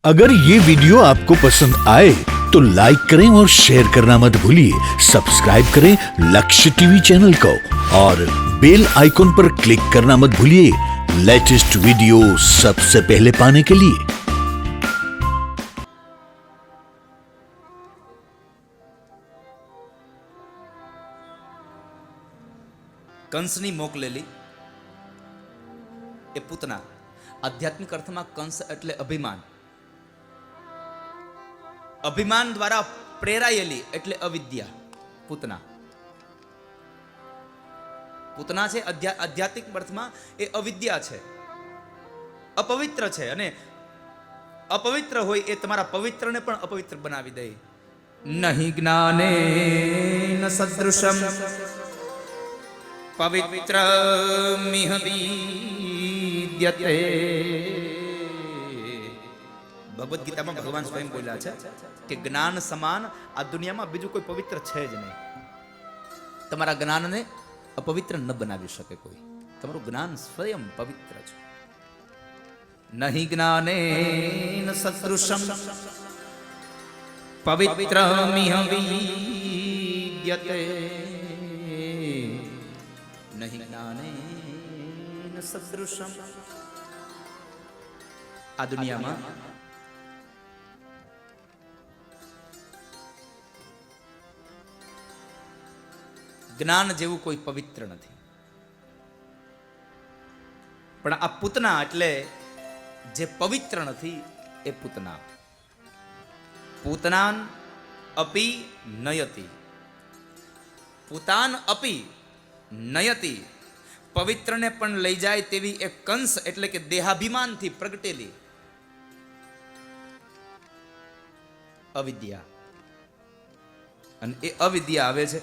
अगर ये वीडियो आपको पसंद आए तो लाइक करें और शेयर करना मत भूलिए। सब्सक्राइब करें लक्ष्य टीवी चैनल को और बेल आइकॉन पर क्लिक करना मत भूलिए लेटेस्ट वीडियो सबसे पहले पाने के लिए। કંસની મોકલેલી એ પૂતના. આધ્યાત્મિક અર્થમાં કંસ એટલે અભિમાન. અભિમાન દ્વારા પ્રેરાયેલી એટલે અવિદ્યા. પૂતના પૂતના છે આધ્યાત્મિક અર્થમાં એ અવિદ્યા છે, અપવિત્ર છે. અને અપવિત્ર હોય એ તમારા પવિત્રને પણ અપવિત્ર બનાવી દે. નહીં જ્ઞાને ન સદૃશમ પવિત્ર મિહ વિદ્યતે. ભગવદ્ ગીતામાં ભગવાન સ્વયં બોલ્યા છે કે જ્ઞાન સમાન આ દુનિયામાં બીજું કોઈ પવિત્ર છે જ નહીં. તમારા જ્ઞાનને અપવિત્ર ન બનાવી શકે કોઈ. તમારું જ્ઞાન સ્વયં પવિત્ર છે. નહીં જ્ઞાને સદૃશમ પવિત્ર મિહ વિદ્યતે. નહીં જ્ઞાને સદૃશમ. આ દુનિયામાં જ્ઞાન જેવું કોઈ પવિત્ર નથી. પણ આ પૂતના એટલે જે પવિત્ર નથી એ પૂતના. પૂતનાન અપી નયતિ. પૂતાન અપી નયતિ. પવિત્રને પણ લઈ જાય તેવી એક કંસ એટલે કે દેહાભિમાનથી પ્રગટેલી અવિદ્યા. અને એ અવિદ્યા આવે છે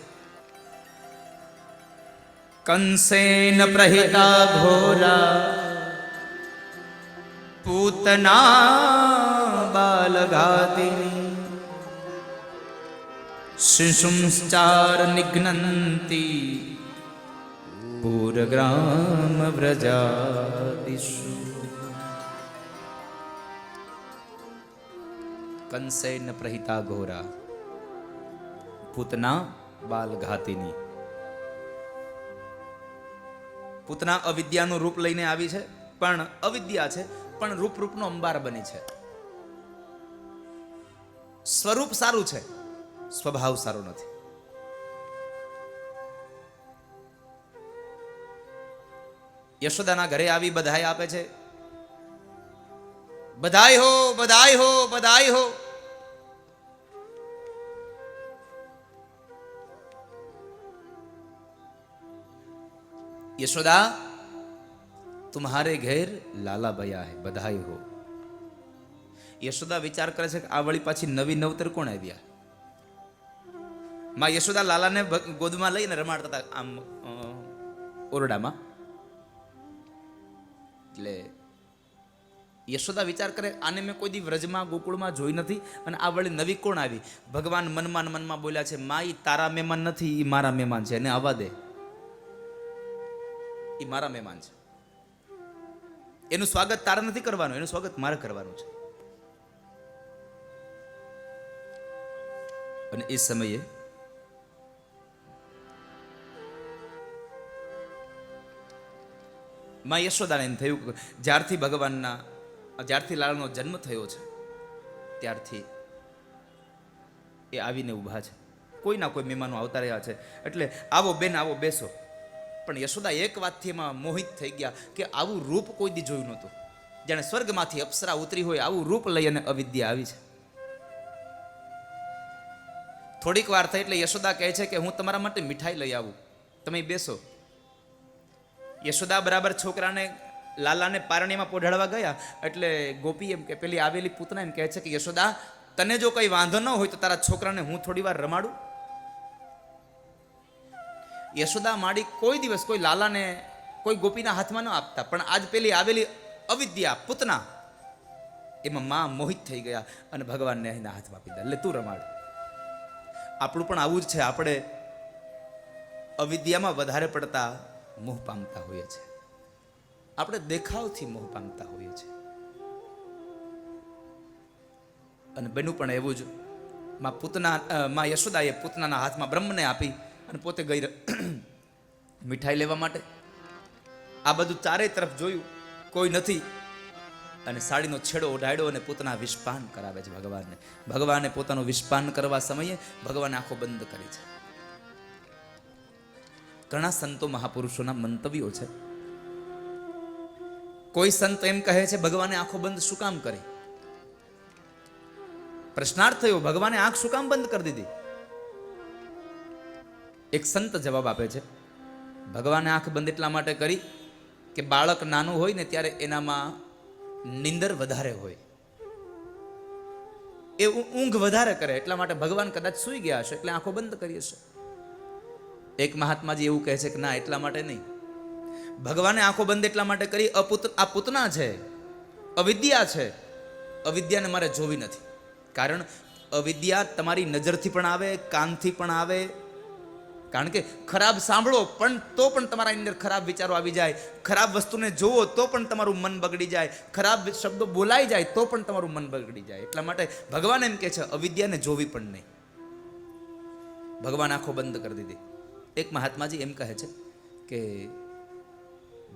કંસેન પ્રહિતા ઘોરા પૂતના બાલઘાતિની શિશુંશ્ચાર નિઘ્નંતી પૂરગ્રામ વ્રજાદિષુ. કંસેન પ્રહિતા ઘોરા પૂતના બાલઘાતિની. પૂતના અવિદ્યાનું રૂપ લઈને આવી છે, પણ અવિદ્યા છે પણ રૂપનો અંબાર બની છે. સ્વરૂપ સારું છે, સ્વભાવ સારો નથી. યશોદાના ઘરે આવી બધાઈ આપે છે. બધાઈ હો, બધાઈ હો, બધાઈ હો. यशोदा तुम्हारे घर लाला बया है, बधाई हो. યશોદા વિચાર કરે છે કે આ વળી પાછી નવી નવતર કોણ આવ્યા. માં યશોદા લાલાને ગોદમાં લઈને રમાડતા હતા આમ ઓરડામાં. એટલે યશોદા વિચાર કરે આને મેં કોઈ દી વ્રજમાં ગોકુળમાં જોઈ નથી અને આ વળી નવી કોણ આવી. ભગવાન મનમાં બોલ્યા છે માં ઈ તારા મહેમાન નથી, ઈ મારા મહેમાન છે, એને આવવા દે. એ મારા મહેમાન છે, એનું સ્વાગત તારે નથી કરવાનું, એનું સ્વાગત મારે કરવાનું છે. અને એ સમયે માં યશોદાને એમ થયું જ્યારથી લાલાનો જન્મ થયો છે ત્યારથી એ આવીને ઊભા છે. કોઈના કોઈ મહેમાનો આવતા રહ્યા છે. એટલે આવો બેન, આવો બેસો. પણ યશોદા એક વાતથી એમાં મોહિત થઈ ગયા કે આવું રૂપ કોઈ દી જોયું નહોતું. જાણે સ્વર્ગમાંથી અપ્સરા ઉતરી હોય આવું રૂપ લઈ અને અવિદ્યા આવી છે. થોડીક વાર થઈ એટલે યશોદા કહે છે કે હું તમારા માટે મીઠાઈ લઈ આવું, તમે બેસો. યશોદા બરાબર છોકરાને લાલાને પારણીમાં પોઢાડવા ગયા એટલે ગોપી એમ કે પેલી આવેલી પૂતના એમ કહે છે કે યશોદા તને જો કઈ વાંધો ન હોય તો તારા છોકરાને હું થોડી વાર રમાડું. યશોદા માડી કોઈ દિવસ કોઈ લાલાને કોઈ ગોપીના હાથમાં ન આપતા, પણ આજ પેલી આવેલી અવિદ્યા પૂતના એમાં માં મોહિત થઈ ગયા અને ભગવાનને એના હાથમાં આપી દીધા. એટલે તું રમાડ. આપણું પણ આવું જ છે. આપણે અવિદ્યામાં વધારે પડતા મોહ પામતા હોઈએ છીએ. આપણે દેખાવથી મોહ પામતા હોઈએ છીએ. અને બન્યું પણ એવું જ. માં યશોદાએ પૂતનાના હાથમાં બ્રહ્મને આપી અને પોતે ગઈ મીઠાઈ લેવા માટે. આ બધું ચારે તરફ જોયું, કોઈ નથી. અને સાડીનો છેડો ઓઢાડ્યો અને પોતાના વિષપાન કરાવે છે ભગવાનને. ભગવાને પોતાનું વિષપાન કરવા સમયે ભગવાને આંખો બંધ કરી છે. ઘણા સંતો મહાપુરુષોના મંતવ્યો છે. કોઈ સંત એમ કહે છે ભગવાને આંખો બંધ શું કામ કરી? પ્રશ્નાર્થ થયો, ભગવાને આંખ શું કામ બંધ કરી દીધી? એક સંત જવાબ આપે છે, ભગવાને આંખ બંધ એટલા માટે કરી કે બાળક નાનું હોય ને ત્યારે એનામાં નિંદર વધારે હોય, એ ઊંઘ વધારે કરે, એટલા માટે ભગવાન કદાચ સૂઈ ગયા હશે એટલે આંખો બંધ કરી હશે. એક મહાત્માજી એવું કહે છે કે ના, એટલા માટે નહીં. ભગવાને આંખો બંધ એટલા માટે કરી, આ પૂતના છે, અવિદ્યા છે, અવિદ્યાને મારે જોવી નથી. કારણ અવિદ્યા તમારી નજરથી પણ આવે, કાનથી પણ આવે. કારણ કે ખરાબ સાંભળો પણ તો પણ તમારા અંદર ખરાબ વિચારો આવી જાય, ખરાબ વસ્તુને જોવો તો પણ તમારું મન બગડી જાય, ખરાબ શબ્દો બોલાઈ જાય તો પણ તમારું મન બગડી જાય. એટલા માટે ભગવાન એમ કહે છે અવિદ્યાને જોવી પણ નહીં. ભગવાન આંખો બંધ કરી દીધી. એક મહાત્માજી એમ કહે છે કે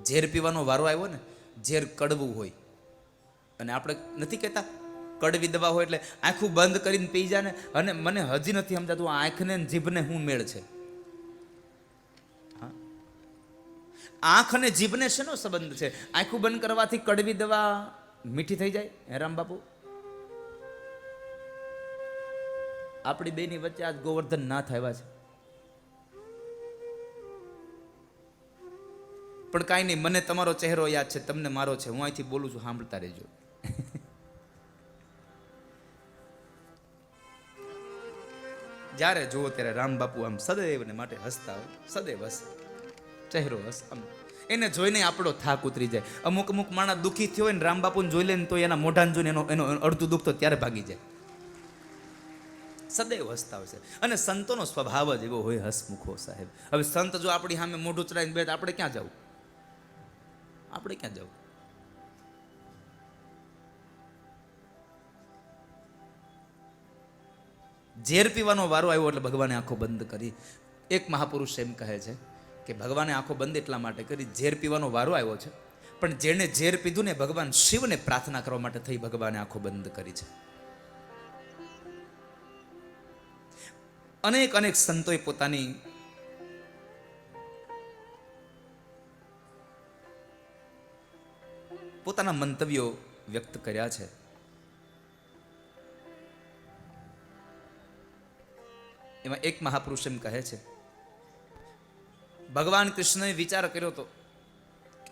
ઝેર પીવાનો વારો આવ્યો ને, ઝેર કડવું હોય, અને આપણે નથી કહેતા કડવી દવા હોય એટલે આંખું બંધ કરીને પી જાય ને. અને મને હજી નથી સમજાતું આંખને જીભને શું મેળ છે? આંખ અને જીભને શેનો સંબંધ છે? આંખું બંધ કરવાથી કડવી દવા મીઠી થઈ જાય? હેરામ બાપુ, આપણી બેની વચ્ચે આજ ગોવર્ધન નાથ આવ્યા છે, પણ કાંઈ નહીં, મને તમારો ચહેરો યાદ છે, તમને મારો છે. હું અહીંથી બોલું છું, સાંભળતા રહેજો. જ્યારે જુઓ ત્યારે રામ બાપુ આમ સદૈવને માટે હસતા હોય, સદૈવ હસ, ચહેરો હસ. આમ એને જોઈને આપણો થાક ઉતરી જાય. અમુક માણસ દુઃખી થયો હોય ને રામ બાપુને જોઈ લે ને તો એના મોઢાને જોઈને એનો અડધું દુઃખ તો ત્યારે ભાગી જાય. સદૈવ હસતા હોય છે. અને સંતોનો સ્વભાવ જ એવો હોય, હસમુખો સાહેબ. હવે સંત જો આપણી સામે મોઢું ચડાવીને બેઠા, આપણે ક્યાં જવું? આપણે ક્યાં જવું? ઝેર પીવાનો વારો આવ્યો એટલે ભગવાને આંખો બંધ કરી. એક મહાપુરુષ એમ કહે છે કે ભગવાને આંખો બંધ એટલા માટે કરી, ઝેર પીવાનો વારો આવ્યો છે, પણ જેણે ઝેર પીધું ને ભગવાન શિવને પ્રાર્થના કરવા માટે થઈ ભગવાને આંખો બંધ કરી છે. અનેક સંતોએ પોતાની મંતવ્યો વ્યક્ત કર્યા છે. એમાં એક મહાપુરુષ એમ કહે છે, ભગવાન કૃષ્ણએ વિચાર કર્યો તો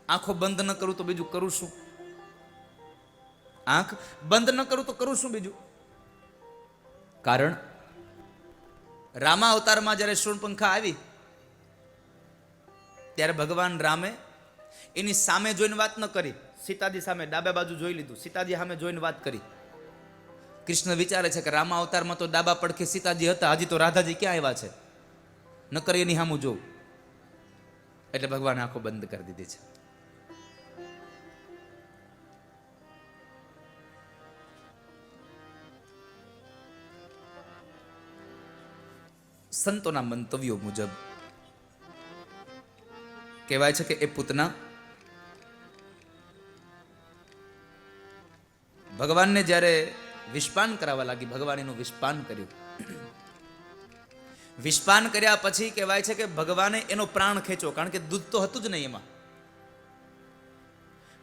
આંખો બંધ ન કરું તો બીજું કરું શું? આંખ બંધ ન કરું તો કરું શું બીજું? કારણ રામા અવતારમાં જ્યારે શૂર્પણખા આવી ત્યારે ભગવાન રામે એની સામે જોઈને વાત ન કરી, સીતાજી સામે ડાબા બાજુ જોઈ લીધું, સીતાજી સામે જોઈને વાત કરી. કૃષ્ણ વિચારે છે કે રામા અવતારમાં તો ડાબા પડખે સીતાજી હતા, હજી તો રાધાજી ક્યાં આવ્યા છે, ન કરી એની સામું જોવું. એટલે ભગવાન આંખો બંધ કરી દીધી છે. સંતોના મંતવ્યો મુજબ કહેવાય છે કે એ પૂતના ભગવાનને જ્યારે વિષપાન કરાવવા લાગી, ભગવાન એનું વિષપાન કર્યું. વિષપાન કર્યા પછી કહેવાય છે કે ભગવાને એનો પ્રાણ ખેંચો, કારણ કે દૂધ તો હતું જ નહીં એમાં.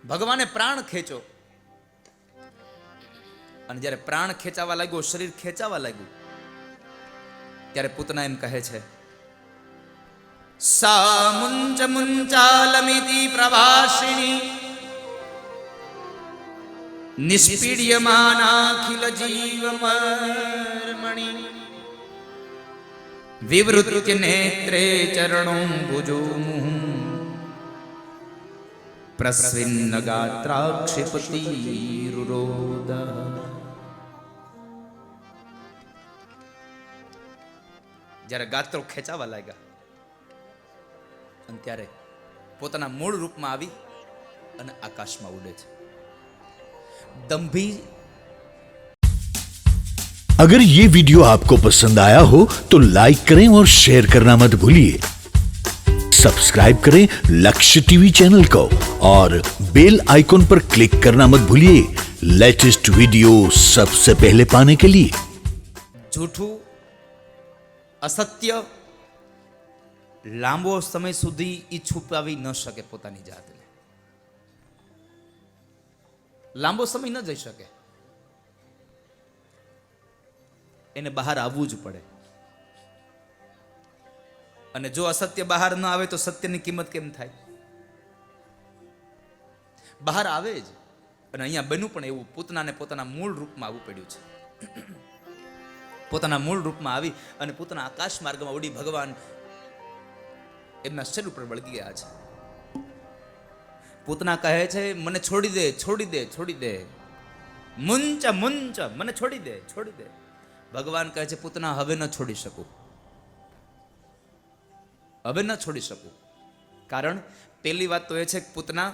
ભગવાને પ્રાણ ખેંચો, અને જ્યારે પ્રાણ ખેંચાવા લાગ્યો, શરીર ખેંચાવા લાગ્યું, ત્યારે પૂતના એમ કહે છે, સા મુંચ મુંચાલમિતિ પ્રભાષિણી નિષ્પીડ્યમાનાખિલ જીવમર્મણિ વિવૃત્ય નેત્રે ચરણોંબુજો પ્રસ્વિન્ન ગાત્રાક્ષિપતિરુરોદ. જ્યારે ગાત્રો ખેંચાવા લાગ્યા અને ત્યારે પોતાના મૂળ રૂપમાં આવી અને આકાશમાં ઉડે છે. દંભી अगर ये वीडियो आपको पसंद आया हो तो लाइक करें और शेयर करना मत भूलिए। सब्सक्राइब करें लक्ष्य टीवी चैनल को और बेल आइकॉन पर क्लिक करना मत भूलिए लेटेस्ट वीडियो सबसे पहले पाने के लिए। જૂઠું અસત્ય લાંબો સમય સુધી એ છુપાવી ન શકે પોતાની જાતને, લાંબો સમય ન જઈ શકે, એને બહાર આવવું જ પડે. અને જો અસત્ય બહાર ન આવે તો સત્યની કિંમત કેમ થાય? બહાર આવે જ. અને અહીંયા બન્યું પણ એવું, પૂતનાને પોતાના મૂળ રૂપમાં આવવું પડ્યું છે. પોતાના મૂળ રૂપમાં આવી અને પોતાના આકાશ માર્ગમાં ઉડી ભગવાન એમના શરીર ઉપર વળગી ગયા છે. પૂતના કહે છે, મને છોડી દે, છોડી દે, છોડી દે, મુંચ મુંચ, મને છોડી દે, છોડી દે. ભગવાન કહે છે, પૂતના હવે ન છોડી શકું, હવે ન છોડી શકું. કારણ પહેલી વાત તો એ છે કે પૂતના,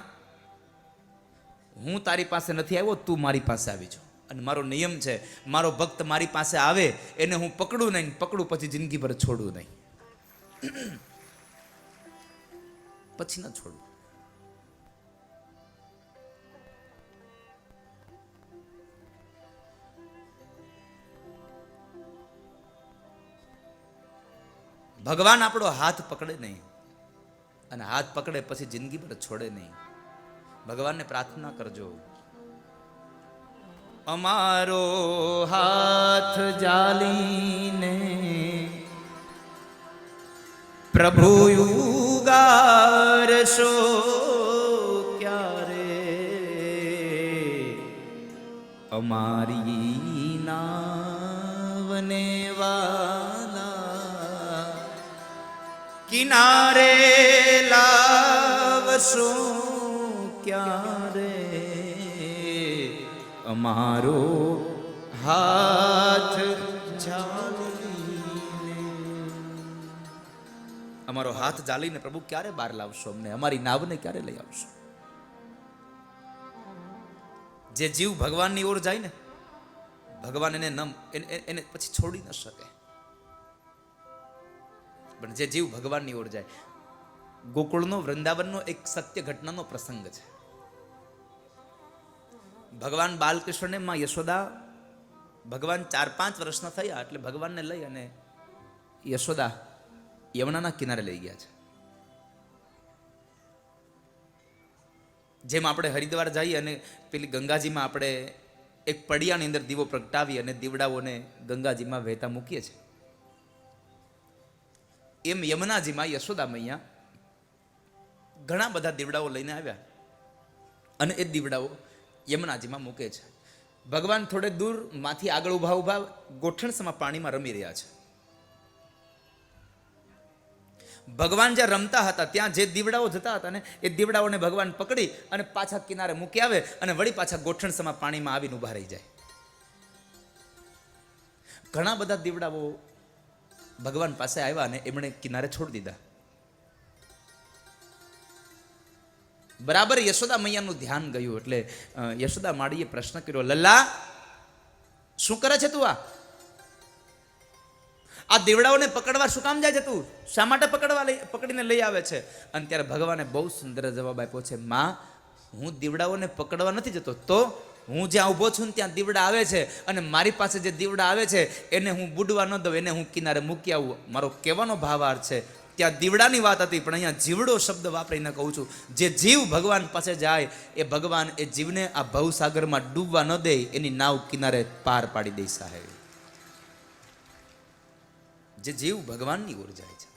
હું તારી પાસે નથી આવ્યો, તું મારી પાસે આવી છો. અને મારો નિયમ છે, મારો ભક્ત મારી પાસે આવે એને હું પકડું નહીં, પકડું પછી જિંદગી ભર છોડું નહીં, પછી ન છોડું. ભગવાન આપણો હાથ પકડે નહીં, અને હાથ પકડે પછી જિંદગી ભર છોડે નહીં. ભગવાનને પ્રાર્થના કરજો, અમારો હાથ જાલીને પ્રભુ ઉગારશો ક્યારે, અમારી નાવને વાલા કિનારે લાવશો ક્યારે, અમારો હાથ જાલીને, અમારો હાથ જાલીને પ્રભુ ક્યારે બહાર લાવશો, અમને અમારી નાવને ક્યારે લઈ આવશો. જે જીવ ભગવાનની ઓર જાય ને, ભગવાન એને પછી છોડી ન શકે. પણ જે જીવ ભગવાનની ઓર જાય, ગોકુળનો વૃંદાવનનો એક સત્ય ઘટનાનો પ્રસંગ છે. ભગવાન બાલકૃષ્ણને માં યશોદા, ભગવાન 4-5 વર્ષના થયા એટલે ભગવાનને લઈ અને યશોદા યમુનાના કિનારે લઈ ગયા છે. જેમ આપણે હરિદ્વાર જઈએ અને પેલી ગંગાજીમાં આપણે એક પડિયાની અંદર દીવો પ્રગટાવી અને દીવડાઓને ગંગાજીમાં વહેતા મૂકીએ છીએ, એમ યમુનાજીમાં યશોદા મૈયા ઘણા બધા દીવડાઓ લઈને આવ્યા અને એ દીવડાઓ યમુનાજીમાં મૂકે છે. ભગવાન થોડે દૂર માંથી આગળ ઉભા ગોઠણસમાં પાણીમાં રમી રહ્યા છે. ભગવાન જ્યાં રમતા હતા ત્યાં જે દીવડાઓ જતા હતા ને, એ દીવડાઓને ભગવાન પકડી અને પાછા કિનારે મૂકી આવે અને વળી પાછા ગોઠણસમાં પાણીમાં આવીને ઉભા રહી જાય. ઘણા બધા દીવડાઓ ભગવાન પાસે આવ્યા અને એમણે કિનારે છોડી દીધા. બરાબર યશોદા મૈયાનું ધ્યાન ગયું એટલે યશોદા માળીએ પ્રશ્ન કર્યો, લલ્લા શું કરે છે તું? આ દીવડાઓને પકડવા શું કામ જાય છે તું? શા માટે પકડીને લઈ આવે છે? અને ત્યારે ભગવાને બહુ સુંદર જવાબ આપ્યો છે, માં હું દીવડાઓને પકડવા નથી જતો, તો હું જ્યાં ઊભો છું ત્યાં દીવડા આવે છે અને મારી પાસે જે દીવડા આવે છે એને હું બુડવા ન દઉં, એને હું કિનારે મૂકી આવું. મારો કહેવાનો ભાવાર્થ છે, ત્યાં દીવડાની વાત હતી પણ અહીંયા જીવડો શબ્દ વાપરીને કહું છું. જે જીવ ભગવાન પાસે જાય એ ભગવાન એ જીવને આ ભવસાગરમાં ડૂબવા ન દે, એની નાવ કિનારે પાર પાડી દે. સાહેબ, જે જીવ ભગવાનની ઓર જાય છે,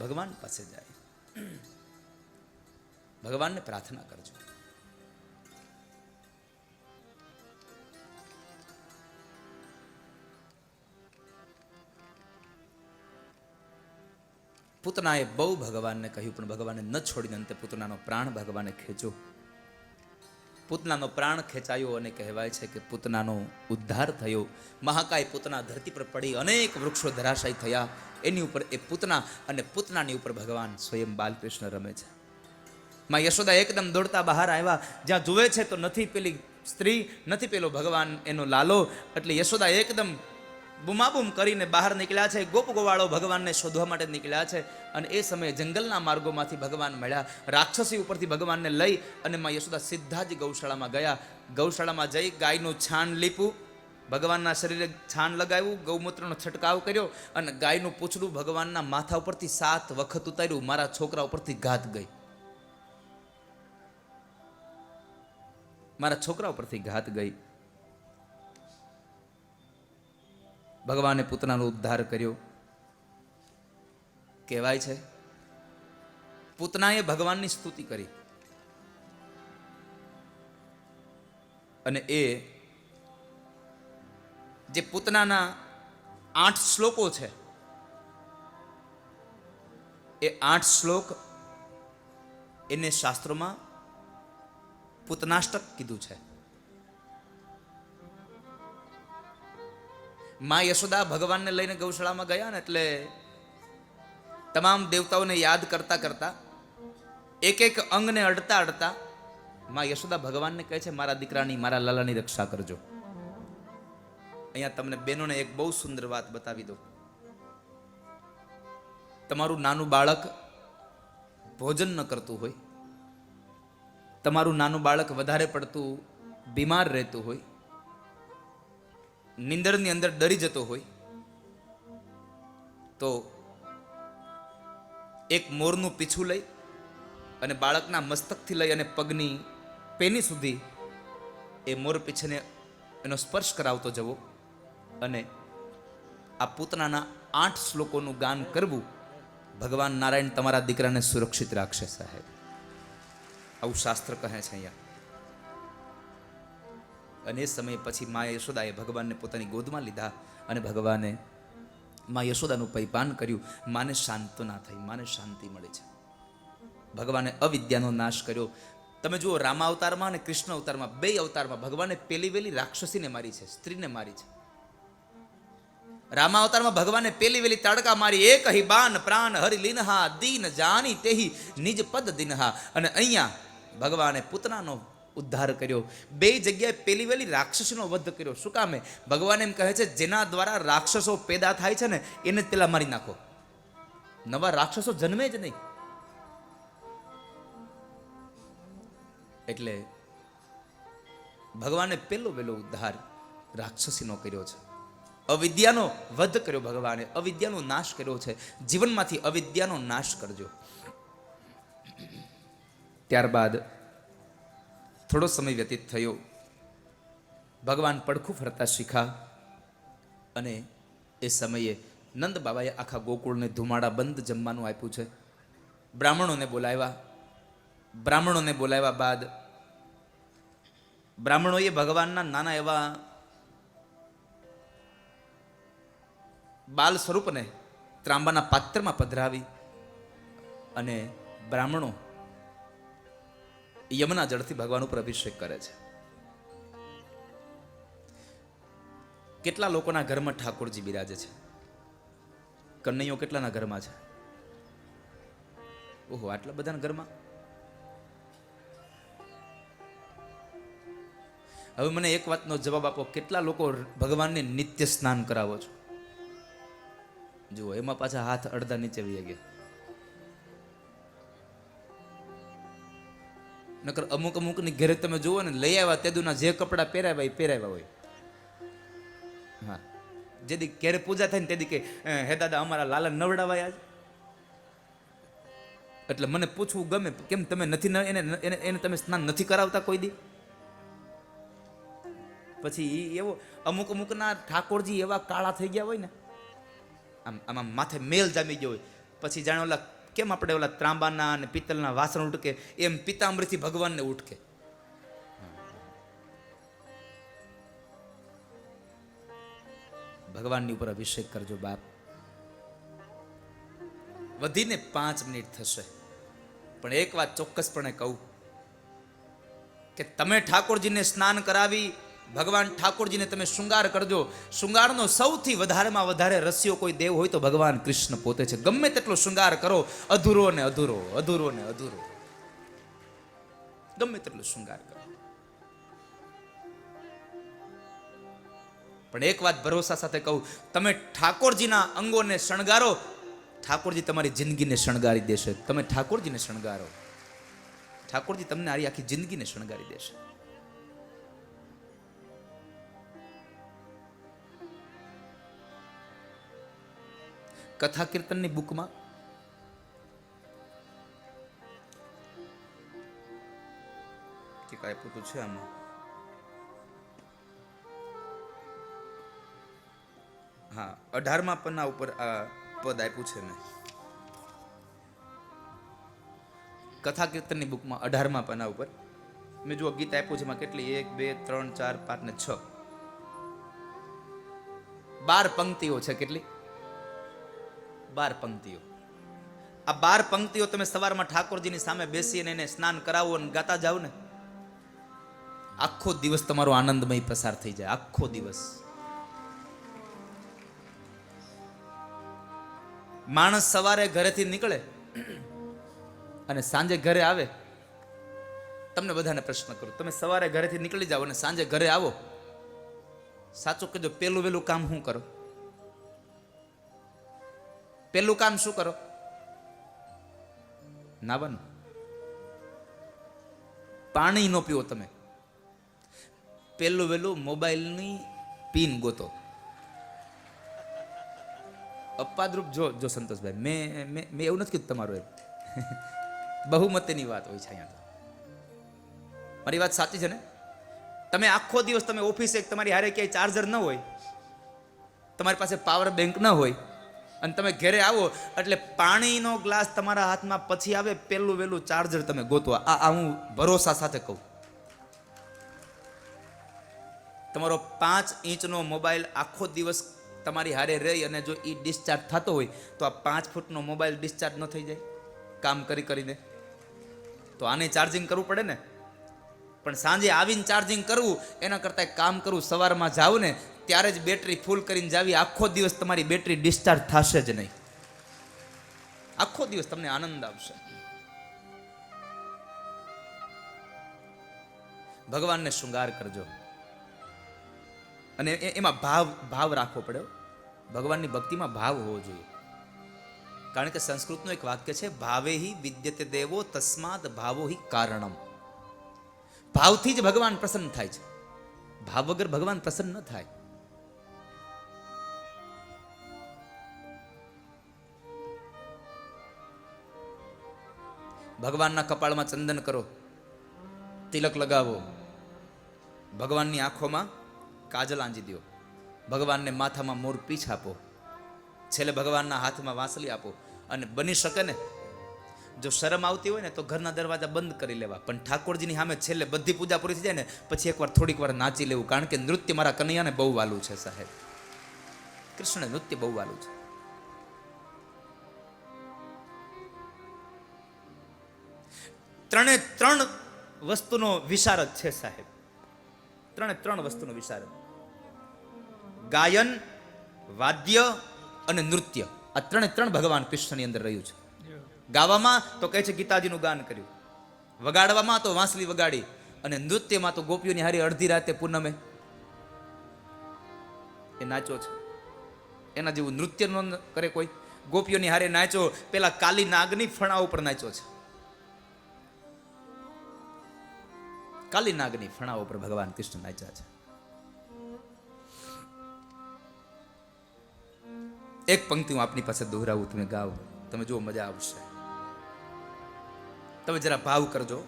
ભગવાન પાસે જાય, ભગવાનને પ્રાર્થના કરજો. પૂતનાએ બહુ ભગવાનને કહ્યું પણ ભગવાને ન છોડીને અંતે પૂતનાનો પ્રાણ ભગવાને ખેંચ્યો. પૂતનાનો પ્રાણ ખેંચાયો અને કહેવાય છે કે પૂતનાનો ઉદ્ધાર થયો. મહાકાય પૂતના ધરતી પર પડી, અનેક વૃક્ષો ધરાશાયી થયા. એની ઉપર એ પૂતના અને પૂતનાની ઉપર ભગવાન સ્વયં બાલકૃષ્ણ રમે છે. માં યશોદા એકદમ દોડતા બહાર આવ્યા. જ્યાં જુએ છે તો નથી પેલી સ્ત્રી નથી પેલો ભગવાન એનો લાલો. એટલે યશોદા એકદમ બુમાબુમ કરીને બહાર નીકળ્યા છે. ગોપ ગોવાળો ભગવાનને શોધવા માટે નીકળ્યા છે. અને એ સમયે જંગલના માર્ગોમાંથી ભગવાન મળ્યા. રાક્ષસી ઉપરથી ભગવાનને લઈ અને માં યશોદા સીધા જ ગૌશાળામાં ગયા. ગૌશાળામાં જઈ ગાયનું છાણ લીપું, ભગવાનના શરીરે છાણ લગાવ્યું, ગૌમૂત્રનો છંટકાવ કર્યો અને ગાયનું પૂંછડું ભગવાનના માથા ઉપરથી 7 વખત ઉતાર્યું. મારા છોકરા ઉપરથી ઘાત ગઈ, મારા છોકરા ઉપરથી ઘાત ગઈ. ભગવાને પૂતનાનો ઉદ્ધાર કર્યો. કહેવાય છે પૂતનાએ ભગવાનની સ્તુતિ કરી અને એ જે પૂતનાના 8 શ્લોકો છે એ 8 શ્લોક એને શાસ્ત્રોમાં પૂતનાષ્ટક કીધું છે. માં યશોદા ભગવાનને લઈને ગૌશાળામાં ગયા ને એટલે તમામ દેવતાઓને યાદ કરતા કરતા એક એક અંગને અડતા અડતા માં યશોદા ભગવાનને કહે છે, મારા દીકરાની, મારા લાલાની રક્ષા કરજો. અહીંયા તમને બહેનોને એક બહુ સુંદર વાત બતાવી દો. તમારું નાનું બાળક ભોજન ન કરતું હોય, તમારું નાનું બાળક વધારે પડતું બીમાર રહેતું હોય, નિંદરની અંદર ડરી જતો હોય, તો એક મોરનું પીછું લઈ અને બાળકના મસ્તકથી લઈ અને પગની પેની સુધી એ મોર પીછને એનો સ્પર્શ કરાવતો જવો અને આ પૂતનાના 8 શ્લોકોનું ગાન કરવું. ભગવાન નારાયણ તમારા દીકરાને સુરક્ષિત રાખશે સાહેબ. આવું શાસ્ત્ર કહે છે અહીંયા. અને એ સમય પછી મા યશોદાએ ભગવાનને પોતાની ગોદમાં લીધા અને ભગવાને મા યશોદાનું પૈપાન કર્યું. માને શાંતના થઈ, માને શાંતિ મળી છે. ભગવાને અવિદ્યાનો નાશ કર્યો. તમે જુઓ રામા અવતારમાં અને કૃષ્ણ અવતારમાં, 2 અવતારમાં ભગવાને પેલી વેલી રાક્ષસીને મારી છે, સ્ત્રીને મારી છે. રામા અવતારમાં ભગવાને પેલી વેલી તાડકા મારી, એક હિ બાન પ્રાણ હરિ લીનહા દીન જાની તેહી નિજ પદ દિનહા. અને અહીંયા ભગવાને પૂતનાનો ઉદ્ધાર કર્યો. 2 જગ્યાએ પેલી વેલી રાક્ષસીનો વધ કર્યો. શું કામે? ભગવાન એમ કહે છે જેના દ્વારા રાક્ષસો પેદા થાય છે ને એને પેલા મારી નાખો, નવા રાક્ષસો જન્મે જ નહીં. એટલે ભગવાને પેલો વેલો ઉદ્ધાર રાક્ષસીનો કર્યો છે. અવિદ્યાનો વધ કર્યો ભગવાને, અવિદ્યાનો નાશ કર્યો છે. જીવનમાંથી અવિદ્યાનો નાશ કરજો. ત્યારબાદ થોડો સમય વ્યતીત થયો. ભગવાન પડખું ફરતા શીખા અને એ સમયે નંદ બાબાએ આખા ગોકુળને ધુમાડા બંધ જમવાનું આપ્યું છે. બ્રાહ્મણોને બોલાવ્યા બાદ બ્રાહ્મણોએ ભગવાનના નાના એવા બાલ સ્વરૂપને ત્રાંબાના પાત્રમાં પધરાવી અને બ્રાહ્મણો યમુના જળથી ભગવાન ઉપર અભિષેક કરે છે. કેટલા લોકોના ઘરમાં ઠાકોરજી બિરાજે છે? કન્નૈયો કેટલાના ઘરમાં છે? ઓહો, આટલા બધાના ઘરમાં. હવે મને એક વાતનો જવાબ આપો, કેટલા લોકો ભગવાનને નિત્ય સ્નાન કરાવો છો? જુઓ, એમાં પાછા હાથ અડધા નીચે વહી ગયા. નકર અમુક ની ઘરે તમે જુઓ ને, લઈ આવ્યા તેદુના જે કપડા પહેરાવ્યા એ પહેરાવ્યા હોય. હા, જેદી ઘરે પૂજા થાય ને તેદી કે હે દાદા અમારા લાલા નવડાવાય આજ. એટલે મને પૂછવું ગમે, કેમ તમે નથી એને તમે સ્નાન નથી કરાવતા કોઈ દી? પછી એવો અમુકના ઠાકોરજી એવા કાળા થઈ ગયા હોય ને, આમાં માથે મેલ જામી ગયો હોય. પછી જાણે ઓલા કેમ આપણે ઓલા ત્રાંબાના અને પિત્તલના વાસણ ઉટકે એમ પિતાંબરીથી ભગવાનને ઉટકે. ભગવાનની ઉપર અભિષેક કરજો બાપ. વધીને 5 મિનિટ થશે, પણ એક વાત ચોક્કસપણે કહું કે તમે ઠાકોરજીને સ્નાન કરાવી, ભગવાન ઠાકોરજીને તમે શૃંગાર કરજો. શૃંગારનો સૌથી વધારેમાં વધારે રસિયો કોઈ દેવ હોય તો ભગવાન કૃષ્ણ પોતે છે. ગમે તેટલો શૃંગાર કરો, અધૂરો ને અધૂરો, અધૂરો ને અધૂરો. ગમે તેટલો શૃંગાર કરો. પણ એક વાત ભરોસા સાથે કહું, તમે ઠાકોરજીના અંગોને શણગારો, ઠાકોરજી તમારી જિંદગીને શણગારી દેશે. તમે ઠાકોરજીને શણગારો, ઠાકોરજી તમને આરી આખી જિંદગીને શણગારી દેશે. કથા કીર્તનની બુકમાં કે કાંઈ પૂછું છે આમાં? હા, 18મા પન્ના ઉપર આ પદ આપ્યું છે મેં. કથા કીર્તનની બુકમાં 18મા પન્ના ઉપર મેં જો ગીત આપ્યું છે. એમાં કેટલી? 1 2 3 4 5 ને 6 12 પંક્તિઓ છે. કેટલી? 12 પંક્તિઓ. આ 12 પંક્તિઓ તમે સવારમાં ઠાકોરજીની સામે બેસીને એને સ્નાન કરાવો અને ગાતા જાઓ ને, આખો દિવસ તમારો આનંદમય પસાર થઈ જાય. આખો દિવસ. માણસ સવારે ઘરેથી નીકળે અને સાંજે ઘરે આવે. તમને બધાને પ્રશ્ન કરું, તમે સવારે ઘરેથી નીકળી જાઓ અને સાંજે ઘરે આવો, સાચું કહેજો, પેલું વેલું કામ શું કરો? પેલું કામ શું કરો? નાવાનું. પાણી નો પીવો તમે. પેલું વેલું મોબાઈલની પિન ગોતો. અપાદ્રુપ જો સંતોષભાઈ, મેં એવું નથી કીધું તમારું, એમ બહુમતીની વાત હોય છે અહીંયા તો. મારી વાત સાચી છે ને? તમે આખો દિવસ તમે ઓફિસે, તમારી હારે ક્યાંય ચાર્જર ન હોય, તમારી પાસે પાવર બેંક ન હોય, અને તમે ઘરે આવો એટલે પાણીનો ગ્લાસ તમારા હાથમાં પછી આવે, પેલું વેલું ચાર્જર તમે ગોતવા. આ હું ભરોસા સાથે કહું. તમારો 5 ઇંચનો મોબાઈલ આખો દિવસ તમારી હારે રહી અને જો એ ડિસ્ચાર્જ થતો હોય તો આ 5 ફૂટનો મોબાઈલ ડિસ્ચાર્જ ન થઈ જાય કામ કરીને? તો આને ચાર્જિંગ કરવું પડે ને. પણ સાંજે આવીને ચાર્જિંગ કરવું એના કરતાં એક કામ કરવું, સવારમાં જાવ ને ત્યારે જ બેટરી ફૂલ કરીને જાવી. આખો દિવસ તમારી બેટરી ડિસ્ચાર્જ થશે જ નહીં. આખો દિવસ તમને આનંદ આવશે. ભગવાનને શૃંગાર કરજો અને એમાં ભાવ રાખવો પડે. ભગવાનની ભક્તિમાં ભાવ હોવો જોઈએ. કારણ કે સંસ્કૃતનું એક વાક્ય છે, ભાવેહિ વિદ્યતે દેવો તસ્માદ ભાવો હિ કારણમ. ભાવથી જ ભગવાન પ્રસન્ન થાય છે. ભાવ વગર ભગવાન પ્રસન્ન ન થાય. ભગવાનના કપાળમાં ચંદન કરો, તિલક લગાવો, ભગવાનની આંખોમાં કાજલ આંજી દો, ભગવાનને માથામાં મોર પીછ આપો, છેલ્લે ભગવાનના હાથમાં વાંસળી આપો. અને બની શકે ને જો શરમ આવતી હોય ને તો ઘરના દરવાજા બંધ કરી લેવા, પણ ઠાકોરજીની સામે છેલ્લે બધી પૂજા પૂરી થઈ જાય ને પછી એકવાર થોડીક વાર નાચી લેવું. કારણ કે નૃત્ય મારા કનૈયાને બહુ વાલું છે સાહેબ. કૃષ્ણ નૃત્ય બહુ વાલું છે. ત્રણ વસ્તુનો વિશારદ છે સાહેબ. 3 વસ્તુનો વિશારદ. ગાયન, વાદ્ય અને નૃત્ય. આ 3 ભગવાન કૃષ્ણની અંદર રહ્યું છે. ગાવામાં તો કહે છે ગીતાજીનું ગાન કર્યું, વગાડવામાં તો વાંસળી વગાડી, અને નૃત્યમાં તો ગોપીઓની હારી અડધી રાતે પૂનમે એ નાચ્યો છે. એના જેવું નૃત્ય ન કરે કોઈ. ગોપીઓની હારે નાચ્યો, પેલા કાલી નાગની ફણા ઉપર નાચ્યો છે. કાલી નાગની ફણા ઉપર ભગવાન કૃષ્ણ નાચ્યા છે. એક પંક્તિ હું આપની પાસે દોહરાવું, તમે ગાઓ, તમે જો મજા આવશે. તમે જરા ભાવ કરજો.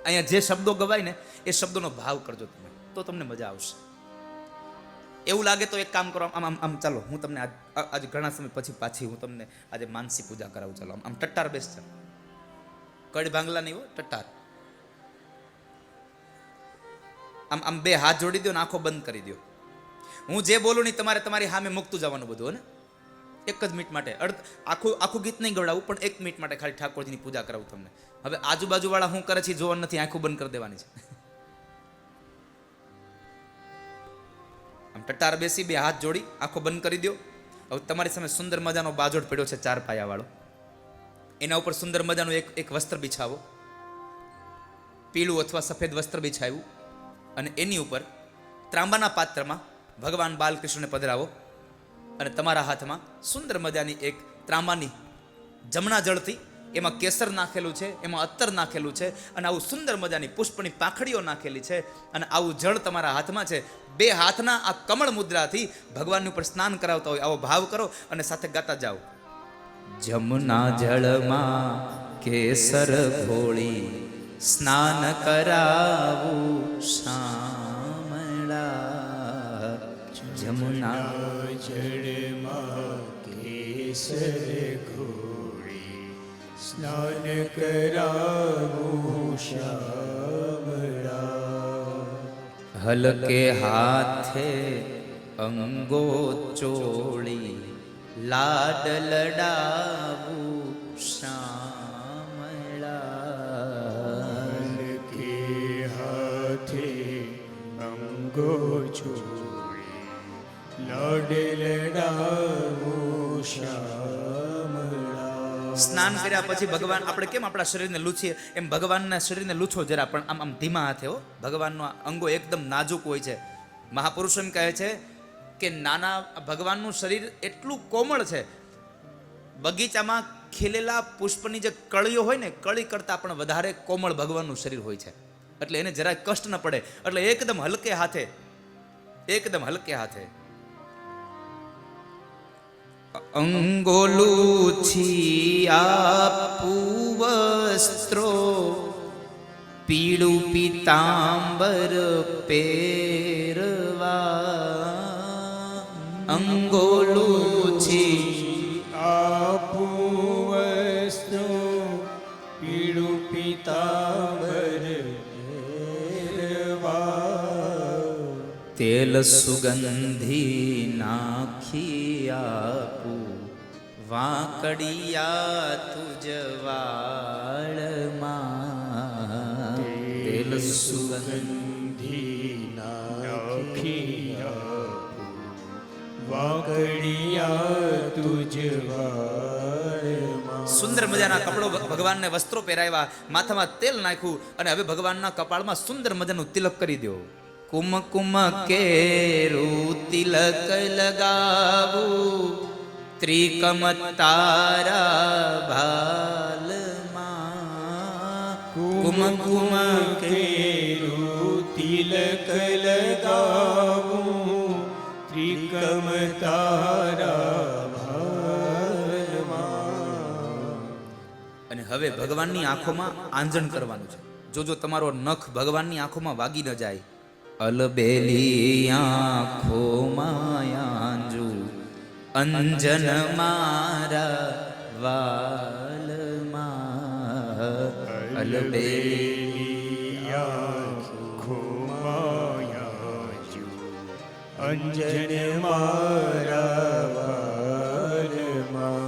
અહીંયા જે શબ્દો ગવાય ને એ શબ્દોનો ભાવ કરજો તમે, તો તમને મજા આવશે. એવું લાગે તો એક કામ કરો, આમ ચાલો, હું તમને આજે ઘણા સમય પછી પાછી હું તમને આજે માનસી પૂજા કરાવું. ચાલો આમ ટટ્ટાર બેસજો. કડી ભાંગલા નહીં હો, ટટ્ટાર. આમ 2 હાથ જોડી દો ને આંખો બંધ કરી દો. હું જે બોલું નહીં તમારે તમારી સામે મૂકતું જવાનું બધું. ને એક જ મિનિટ માટે, આખું ગીત નહીં ગવડાવું, પણ 1 મિનિટ માટે ખાલી ઠાકોરજીની પૂજા કરાવું તમને. હવે આજુબાજુ વાળા શું કરે છે જોવાનું નથી, આંખો બંધ કરી દેવાની છે. આમ ટટ્ટાર બેસી 2 હાથ જોડી આંખો બંધ કરી દો. હવે તમારી સામે સુંદર મજાનો બાજોડ પડ્યો છે 4 પાયા વાળો. એના ઉપર સુંદર મજાનું એક વસ્ત્ર બિછાવો, પીળું અથવા સફેદ વસ્ત્ર બિછાવ્યું, અને એની ઉપર ત્રાંબાના પાત્રમાં ભગવાન બાલકૃષ્ણને પધરાવો અને તમારા હાથમાં સુંદર મજાની એક ત્રાંબાની જમણા જળથી એમાં કેસર નાખેલું છે, એમાં અત્તર નાખેલું છે અને આવું સુંદર મજાની પુષ્પની પાંખડીઓ નાખેલી છે અને આવું જળ તમારા હાથમાં છે. બે હાથના આ કમળ મુદ્રાથી ભગવાનની ઉપર સ્નાન કરાવતા હોય આવો ભાવ કરો અને સાથે ગાતા જાઓ. જમના જળમાં કેસર ઘોળી સ્નાન કરાવું શામળા. જમના જળમાં કેસર ઘોળી સ્નાન કરાવું શ્યામળા. હલકે હાથે અંગો ચોળી લાડ લડાવું શામળા. કે હાથે અંગો ચોળી લાડ લડાવું શ્યામળા. સ્નાન કર્યા પછી ભગવાન, આપણે કેમ આપણા શરીરને લૂછીએ એમ ભગવાનના શરીરને લૂછો જરા, પણ આમ આમ ધીમા હાથે હો. ભગવાનનો અંગો એકદમ નાજુક હોય છે. મહાપુરુષો એમ કહે છે કે નાના ભગવાનનું શરીર એટલું કોમળ છે, બગીચામાં ખીલેલા પુષ્પની જે કળીઓ હોય ને, કળી કરતાં પણ વધારે કોમળ ભગવાનનું શરીર હોય છે. એટલે એને જરાય કષ્ટ ન પડે, એટલે એકદમ હલકે હાથે, એકદમ હલકે હાથે અંગોલુછી આપું વસ્ત્રો પીળું પીતાંબર પહેરવા. અંગોલુછી આપું વસ્ત્રો પીળું પીતાંબર પહેરવા. તેલ સુગંધી નાખી આપું વાંકડિયા તુજ વાળમાં. તેલ સુગંધી નાખી આપું વાંકડિયા તુજ વાળમાં. સુંદર મજાના કપડો ભગવાનને વસ્ત્રો પહેરાવ્યા, માથામાં તેલ નાખ્યું અને હવે ભગવાનના કપાળમાં સુંદર મજાનું તિલક કરી દો. કુમકુમ કેરું તિલક લગાવું ત્રિકમ તારા ભાલમાં. કુમકુમ કેરું તિલક લગાવું ત્રિકમ તારા ભાલમાં. અને હવે ભગવાનની આંખોમાં આંજણ કરવાનું છે. જોજો તમારો નખ ભગવાનની આંખોમાં વાગી ન જાય. અલબેલી આંખોમાં આંજુ અંજન મારા વાલમાં. અલબેલી આંખોમાં આંજુ અંજન મારા વાલમાં.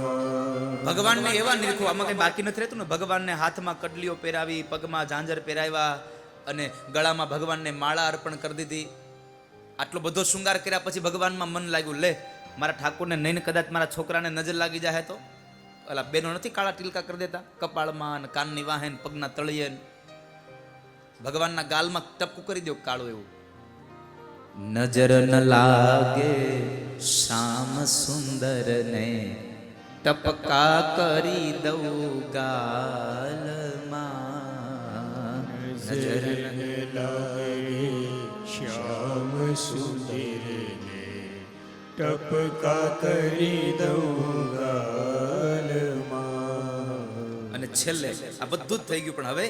ભગવાનને એવા નિરખો, આમાં કઈ બાકી નથી રહેતું ને. ભગવાનને હાથમાં કડલીઓ પહેરાવી, પગમાં ઝાંઝર પહેરાવ્યા અને ગળામાં ભગવાનને માળા અર્પણ કરી દીધી. આટલો બધો શૃંગાર કર્યા પછી ભગવાનમાં મન લાગ્યું, લે મારા ઠાકોરને નહીં કદાચ મારા છોકરાને નજર લાગી જાય તો. ઓલા બેનો નથી કાળા ટીલકા કરી દેતા કપાળમાં અને કાનની વાહે ને પગના તળિયે. ભગવાનના ગાલમાં ટપકું કરી દો કાળું એવું. નજર ન લાગે શ્યામ સુંદર ને ટપકા કરી દઉં ગાલમાં. નજર ન લાગે શ્યામ સુંદરને ટપકા કરી દઉં ગાલમાં. અને છેલ્લે આ બધું જ થઈ ગયું, પણ હવે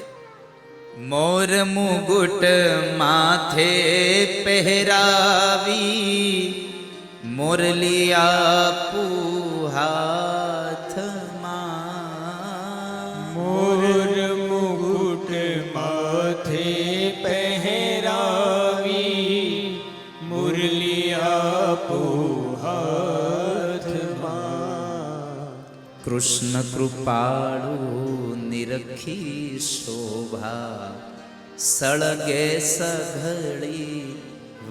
મોર મુગુટ માથે પહેરાવી મોરલી આપું હાથમાં. મોર મુગુટ માથે પહેરાવી મુરલી આપું હાથમાં. કૃષ્ણ કૃપાળુ નિરખી શોભા સળગે સઘળી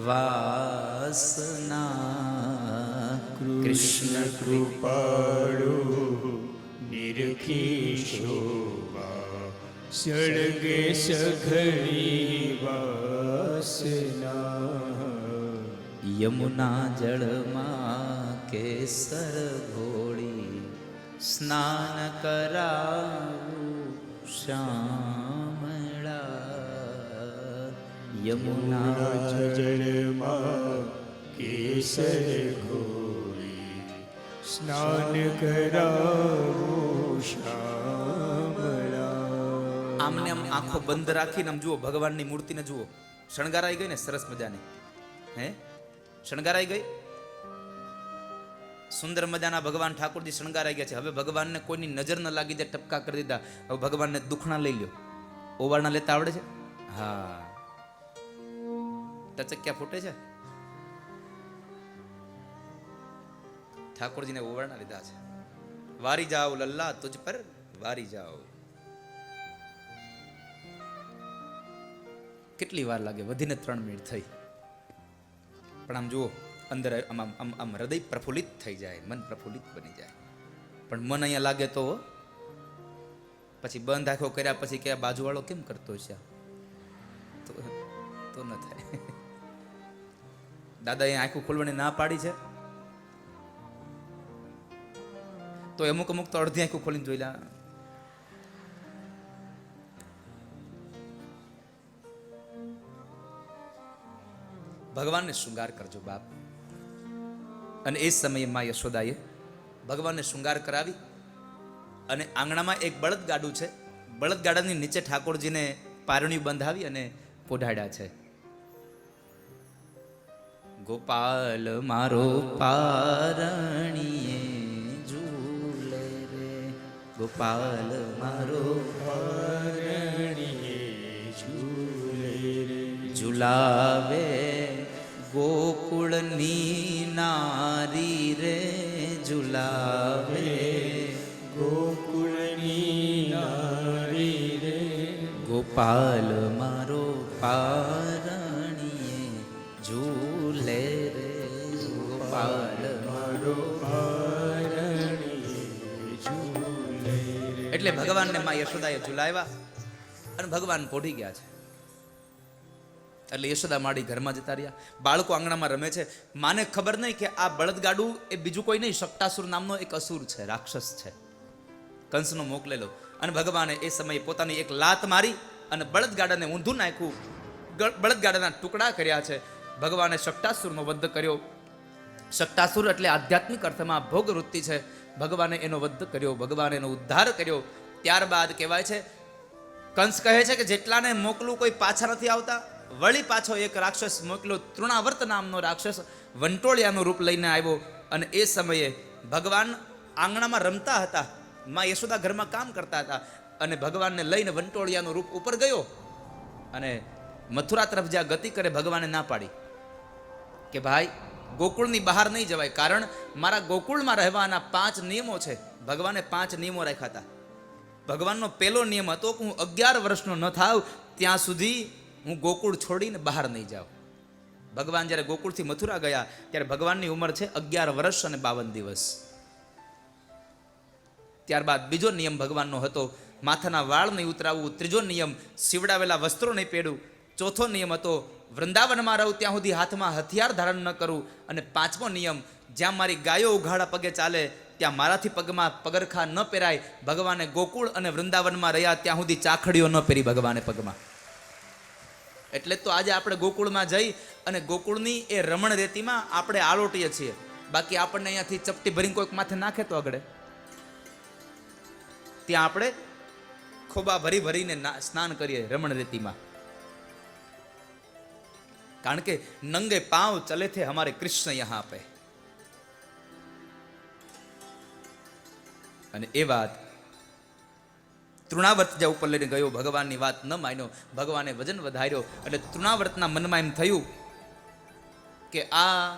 વાસના. કૃષ્ણ કૃપાળુ નિરખી શોભા સળગે સઘળી વાસના. યમુના જળમાં કેસર ઘોળી સ્નાન કરાવું શ્યામળા. યમુના જળમાં કેસર ઘોળી સ્નાન કરાવું શ્યામળા. આમને આમ આંખો બંધ રાખીને આમ જુઓ, ભગવાનની મૂર્તિને જુઓ, શણગારાઈ ગઈ ને સરસ મજાની. હે, શણગારાઈ ગઈ, સુંદર મજાના ભગવાન ઠાકોરજી શણગારાઈ ગયા છે. હવે ભગવાનને કોઈની નજર ન લાગી જાય, ટપકા કરી દીધા. હવે ભગવાનને દુખણા લઈ લ્યો. ઓવાળના લેતા આવડે છે? હા, ટચક્યા ફૂટે છે. ઠાકોરજીને ઓવાળના લીધા છે. વારી જાઓ લલ્લા તુજ પર વારી જાઓ. કેટલી વાર લાગે? વધીને 3 મિનિટ થઈ. પણ આમ જુઓ, અંદર આમ હૃદય પ્રફુલ્લિત થઈ જાય, મન પ્રફુલ્લિત બની જાય. પણ મન અહીંયા લાગે તો પછી બંધ આંખો કર્યા પછી કે બાજુવાળો કેમ કરતો છે, તો ન થાય. દાદા એ આંખો ખોલવાની ના પાડી છે, તો અમુક તો અડધી આંખો ખોલીને જોઈ લા. ભગવાનને શૃંગાર કરજો બાપ. અને એ સમયે માં યશોદાએ ભગવાનને શૃંગાર કરાવી અને આંગણામાં એક બળદગાડું છે, બળદગાડાની નીચે ઠાકોરજીને પારણિયું બંધાવી અને પોઢાડ્યા છે. ગોપાલ મારો પારણીએ ઝૂલે રે, ગોપાલ મારો પારણીએ ઝૂલે રે. ઝુલાવે ગોકુળની નારી રે, ઝુલાવે ગોકુળની નારી રે. ગોપાલ મારો પારણીએ ઝૂલે રે, ગોપાલ મારો. પારણીએ ઝૂલે રે. એટલે ભગવાનને માં યશોદાએ ઝુલાવ્યા અને ભગવાન પોઢી ગયા છે. એટલે યશોદા માડી ઘરમાં જતા રહ્યા. બાળકો આંગણામાં રમે છે. માને ખબર નહીં કે આ બળદગાડું એ બીજું કોઈ નહીં, શકટાસુર નામનો એક અસુર છે, રાક્ષસ છે, કંસનો મોકલેલો. અને ભગવાને એ સમયે પોતાની એક લાત મારી અને બળદગાડાને ઊંધું નાખ્યું, બળદગાડાના ટુકડા કર્યા છે. ભગવાને શકટાસુરનો વધ કર્યો. શકટાસુર એટલે આધ્યાત્મિક અર્થમાં ભોગવૃત્તિ છે. ભગવાને એનો વધ કર્યો, ભગવાને એનો ઉદ્ધાર કર્યો. ત્યારબાદ કહેવાય છે, કંસ કહે છે કે જેટલાને મોકલું કોઈ પાછા નથી આવતા. વળી પાછો એક રાક્ષસ મોકલ્યો, તૃણાવર્ત નામનો રાક્ષસ વંટોળિયાનું રૂપ લઈને આવ્યો. અને એ સમયે ભગવાન આંગણામાં રમતા હતા, માં યશોદા ઘરમાં કામ કરતા હતા, અને ભગવાનને લઈને વંટોળિયાનું રૂપ ઉપર ગયો અને મથુરા તરફ જ્યાં ગતિ કરે, ભગવાને ના પાડી કે ભાઈ ગોકુળની બહાર નહીં જવાય, કારણ મારા ગોકુળમાં રહેવાના 5 નિયમો છે. ભગવાને 5 નિયમો રાખ્યા હતા. ભગવાનનો પહેલો નિયમ હતો કે હું 11 વર્ષનો ન થાવ ત્યાં સુધી હું ગોકુળ છોડીને બહાર નહીં જાઉં. ભગવાન જ્યારે ગોકુળથી મથુરા ગયા ત્યારે ભગવાનની ઉંમર છે 11 વર્ષ અને 52 દિવસ. ત્યારબાદ બીજો નિયમ ભગવાનનો હતો, માથાના વાળ નહીં ઉતરાવવું. ત્રીજો નિયમ, સીવડાવેલા વસ્ત્રો નહીં પહેરવું. ચોથો નિયમ હતો, વૃંદાવનમાં રહું ત્યાં સુધી હાથમાં હથિયાર ધારણ ન કરવું. અને 5મો નિયમ, જ્યાં મારી ગાયો ઉઘાડા પગે ચાલે ત્યાં મારાથી પગમાં પગરખા ન પહેરાય. ભગવાને ગોકુળ અને વૃંદાવનમાં રહ્યા ત્યાં સુધી ચાખડીઓ ન પહેરી ભગવાને પગમાં. એટલે તો આજે આપણે ગોકુળમાં જઈ અને ગોકુળની એ રમણ રેતીમાં આપણે આલોટીએ છીએ. બાકી આપણને અહીંયાથી ચપટી ભરીને કોઈક માથે નાખે તો આગળ ત્યાં આપણે ખોબા ભરીને સ્નાન કરીએ રમણ રેતીમાં. કારણ કે નંગે પાંવ ચલે થે હમારે કૃષ્ણ યહાં પે. અને એ વાત તૃણાવર્ત જ્યાં ઉપર લઈને ગયો, ભગવાનની વાત ન માન્યો, ભગવાને વજન વધાર્યો. એટલે તૃણાવર્તના મનમાં એમ થયું કે આ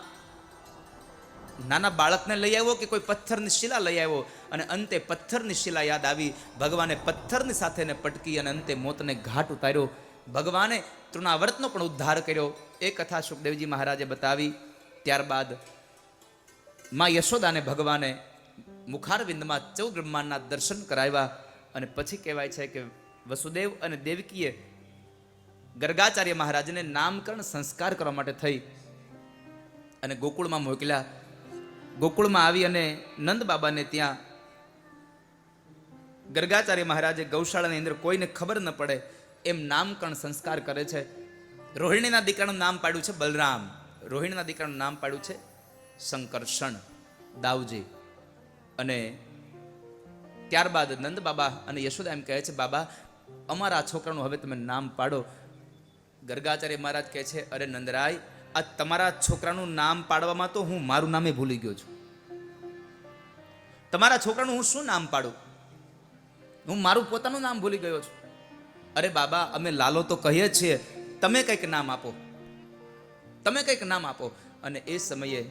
નાના બાળકને લઈ આવ્યો કે કોઈ પથ્થરની શિલા લઈ આવ્યો. અને અંતે પથ્થરની શિલા યાદ આવી. ભગવાને પથ્થરની સાથે પટકી અને અંતે મોતને ઘાટ ઉતાર્યો. ભગવાને તૃણાવર્તનો પણ ઉદ્ધાર કર્યો. એ કથા સુખદેવજી મહારાજે બતાવી. ત્યારબાદ માં યશોદાને ભગવાને મુખારવિંદમાં 14 બ્રહ્માંડના દર્શન કરાવ્યા. અને પછી કહેવાય છે કે વસુદેવ અને દેવકીએ ગર્ગાચાર્ય મહારાજને નામકરણ સંસ્કાર કરવા માટે થઈ અને ગોકુળમાં મોકલ્યા. ગોકુળમાં આવી અને નંદ બાબાને ત્યાં ગર્ગાચાર્ય મહારાજે ગૌશાળાની અંદર કોઈને ખબર ન પડે એમ નામકરણ સંસ્કાર કરે છે. રોહિણીના દીકરાનું નામ પાડ્યું છે બલરામ, રોહિણીના દીકરાનું નામ પાડ્યું છે શંકરષણ, દાવજી. અને ત્યારબાદ નંદ બાબા અને યશોદા એમ કહે છે, બાબા અમારા છોકરાનું હવે તમે નામ પાડો. ગર્ગાચાર્ય મહારાજ કહે છે, અરે નંદરાય, આ તમારા છોકરાનું નામ પાડવામાં તો હું મારું નામે ભૂલી ગયો છું. તમારા છોકરાનું હું શું નામ પાડું? હું મારું પોતાનું નામ ભૂલી ગયો છું. અરે બાબા, અમે લાલો તો કહીએ છીએ, તમે કંઈક નામ આપો, તમે કંઈક નામ આપો. અને એ સમયે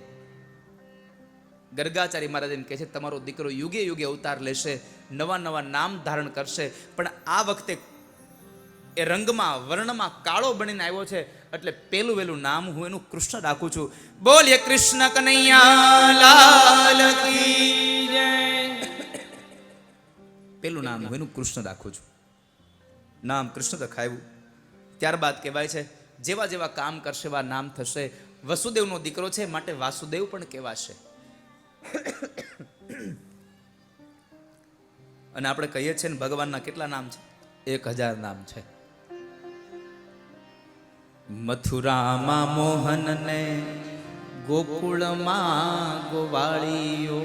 ગર્ગાચાર્ય મહારાજ એમ કહે છે, તમારો દીકરો યુગે યુગે અવતાર લેશે, નવા નવા નામ ધારણ કરશે, પણ આ વખતે એ રંગમાં વર્ણમાં કાળો બનીને આવ્યો છે, એટલે પેલું વેલું નામ હું એનું કૃષ્ણ રાખું છું. બોલીએ કૃષ્ણ કનૈયા લાલ કી જય. પેલું નામ હું એનું કૃષ્ણ રાખું છું. નામ કૃષ્ણ રખાયું. ત્યારબાદ કહેવાય છે, જેવા જેવા કામ કરશે એવા નામ થશે. વસુદેવનો દીકરો છે માટે વાસુદેવ પણ કહેવાશે. અને આપણે કહીએ છીએ ને, ભગવાનના કેટલા નામ છે? 1000 નામ છે. મથુરામાં મોહનને, ગોકુળમાં ગોવાળીઓ.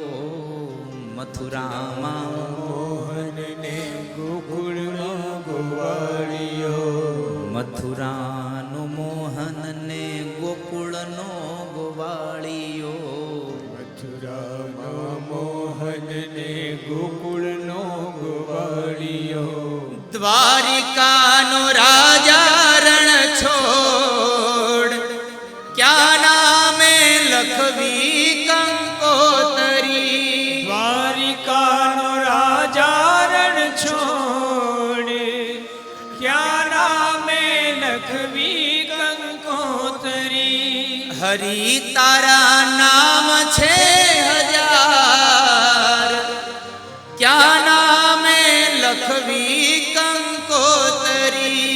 મથુરામાં મોહનને, ગોકુળમાં ગોવાળીઓ. મથુરાનો મોહનને, ગોકુળનો ગોવાળીઓ. મથુરામાં મોહનને, ગોકુળનો ગોવાળીઓ. દ્વારિકાનો રાજા રણ છોડ, ક્યાં નામે લખવી કંકોતરી. દ્વારિકાનો રાજા રણ છોડે, ક્યાં નામે લખવી કંકોતરી. હરી તારા નામ છે 1000, ક્યાં નામે લખવી કંકોતરી.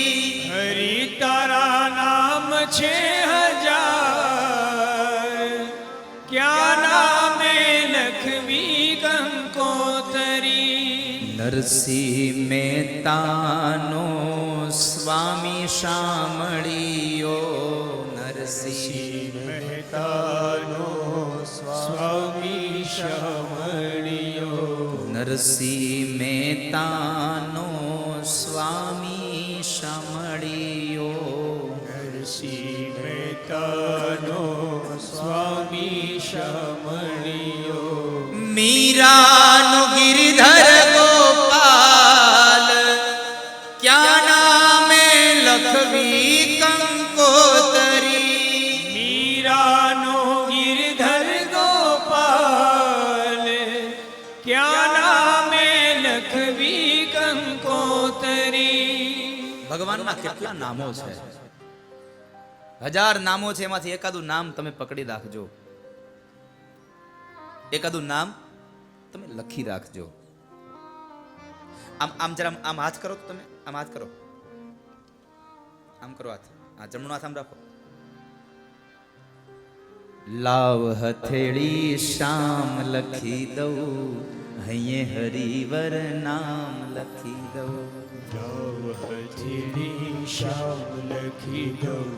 હરિ તારા નામ છે 1000, ક્યાં નામે લખવી કંકોતરી. નરસિંહ મહેતાનો સ્વામી શામળિયો. નરસિંહ મહેતાનો સ્વામી શામળિયો. નરસિંહ મહેતાનો સ્વામી શામળિયો. નરસિંહ મહેતાનો સ્વામી શામળિયો. મીરાનો ગિરધર ગોપાલ, ક્યાં નામે લખવી કંકોતરી. મીરાનો ગિરધર ગોપાલ, ક્યાં નામે લખવી કંકોતરી. ભગવાનના કેટલા નામો છે? 1000 નામો છે, એમાંથી એકાદું નામ તમે પકડી રાખજો, એકાદું નામ તમે લખી રાખજો. આમ આમ જરા આમ હાથ કરો, તો તમે આમ હાથ કરો, આમ કરો હાથ. આ જમણો હાથ આમ રાખો. લાવ હથેળી શામ લખી દઉં, હૈયે હરિવર નામ લખી દઉં. લાવ હથેળી શામ લખી દઉં,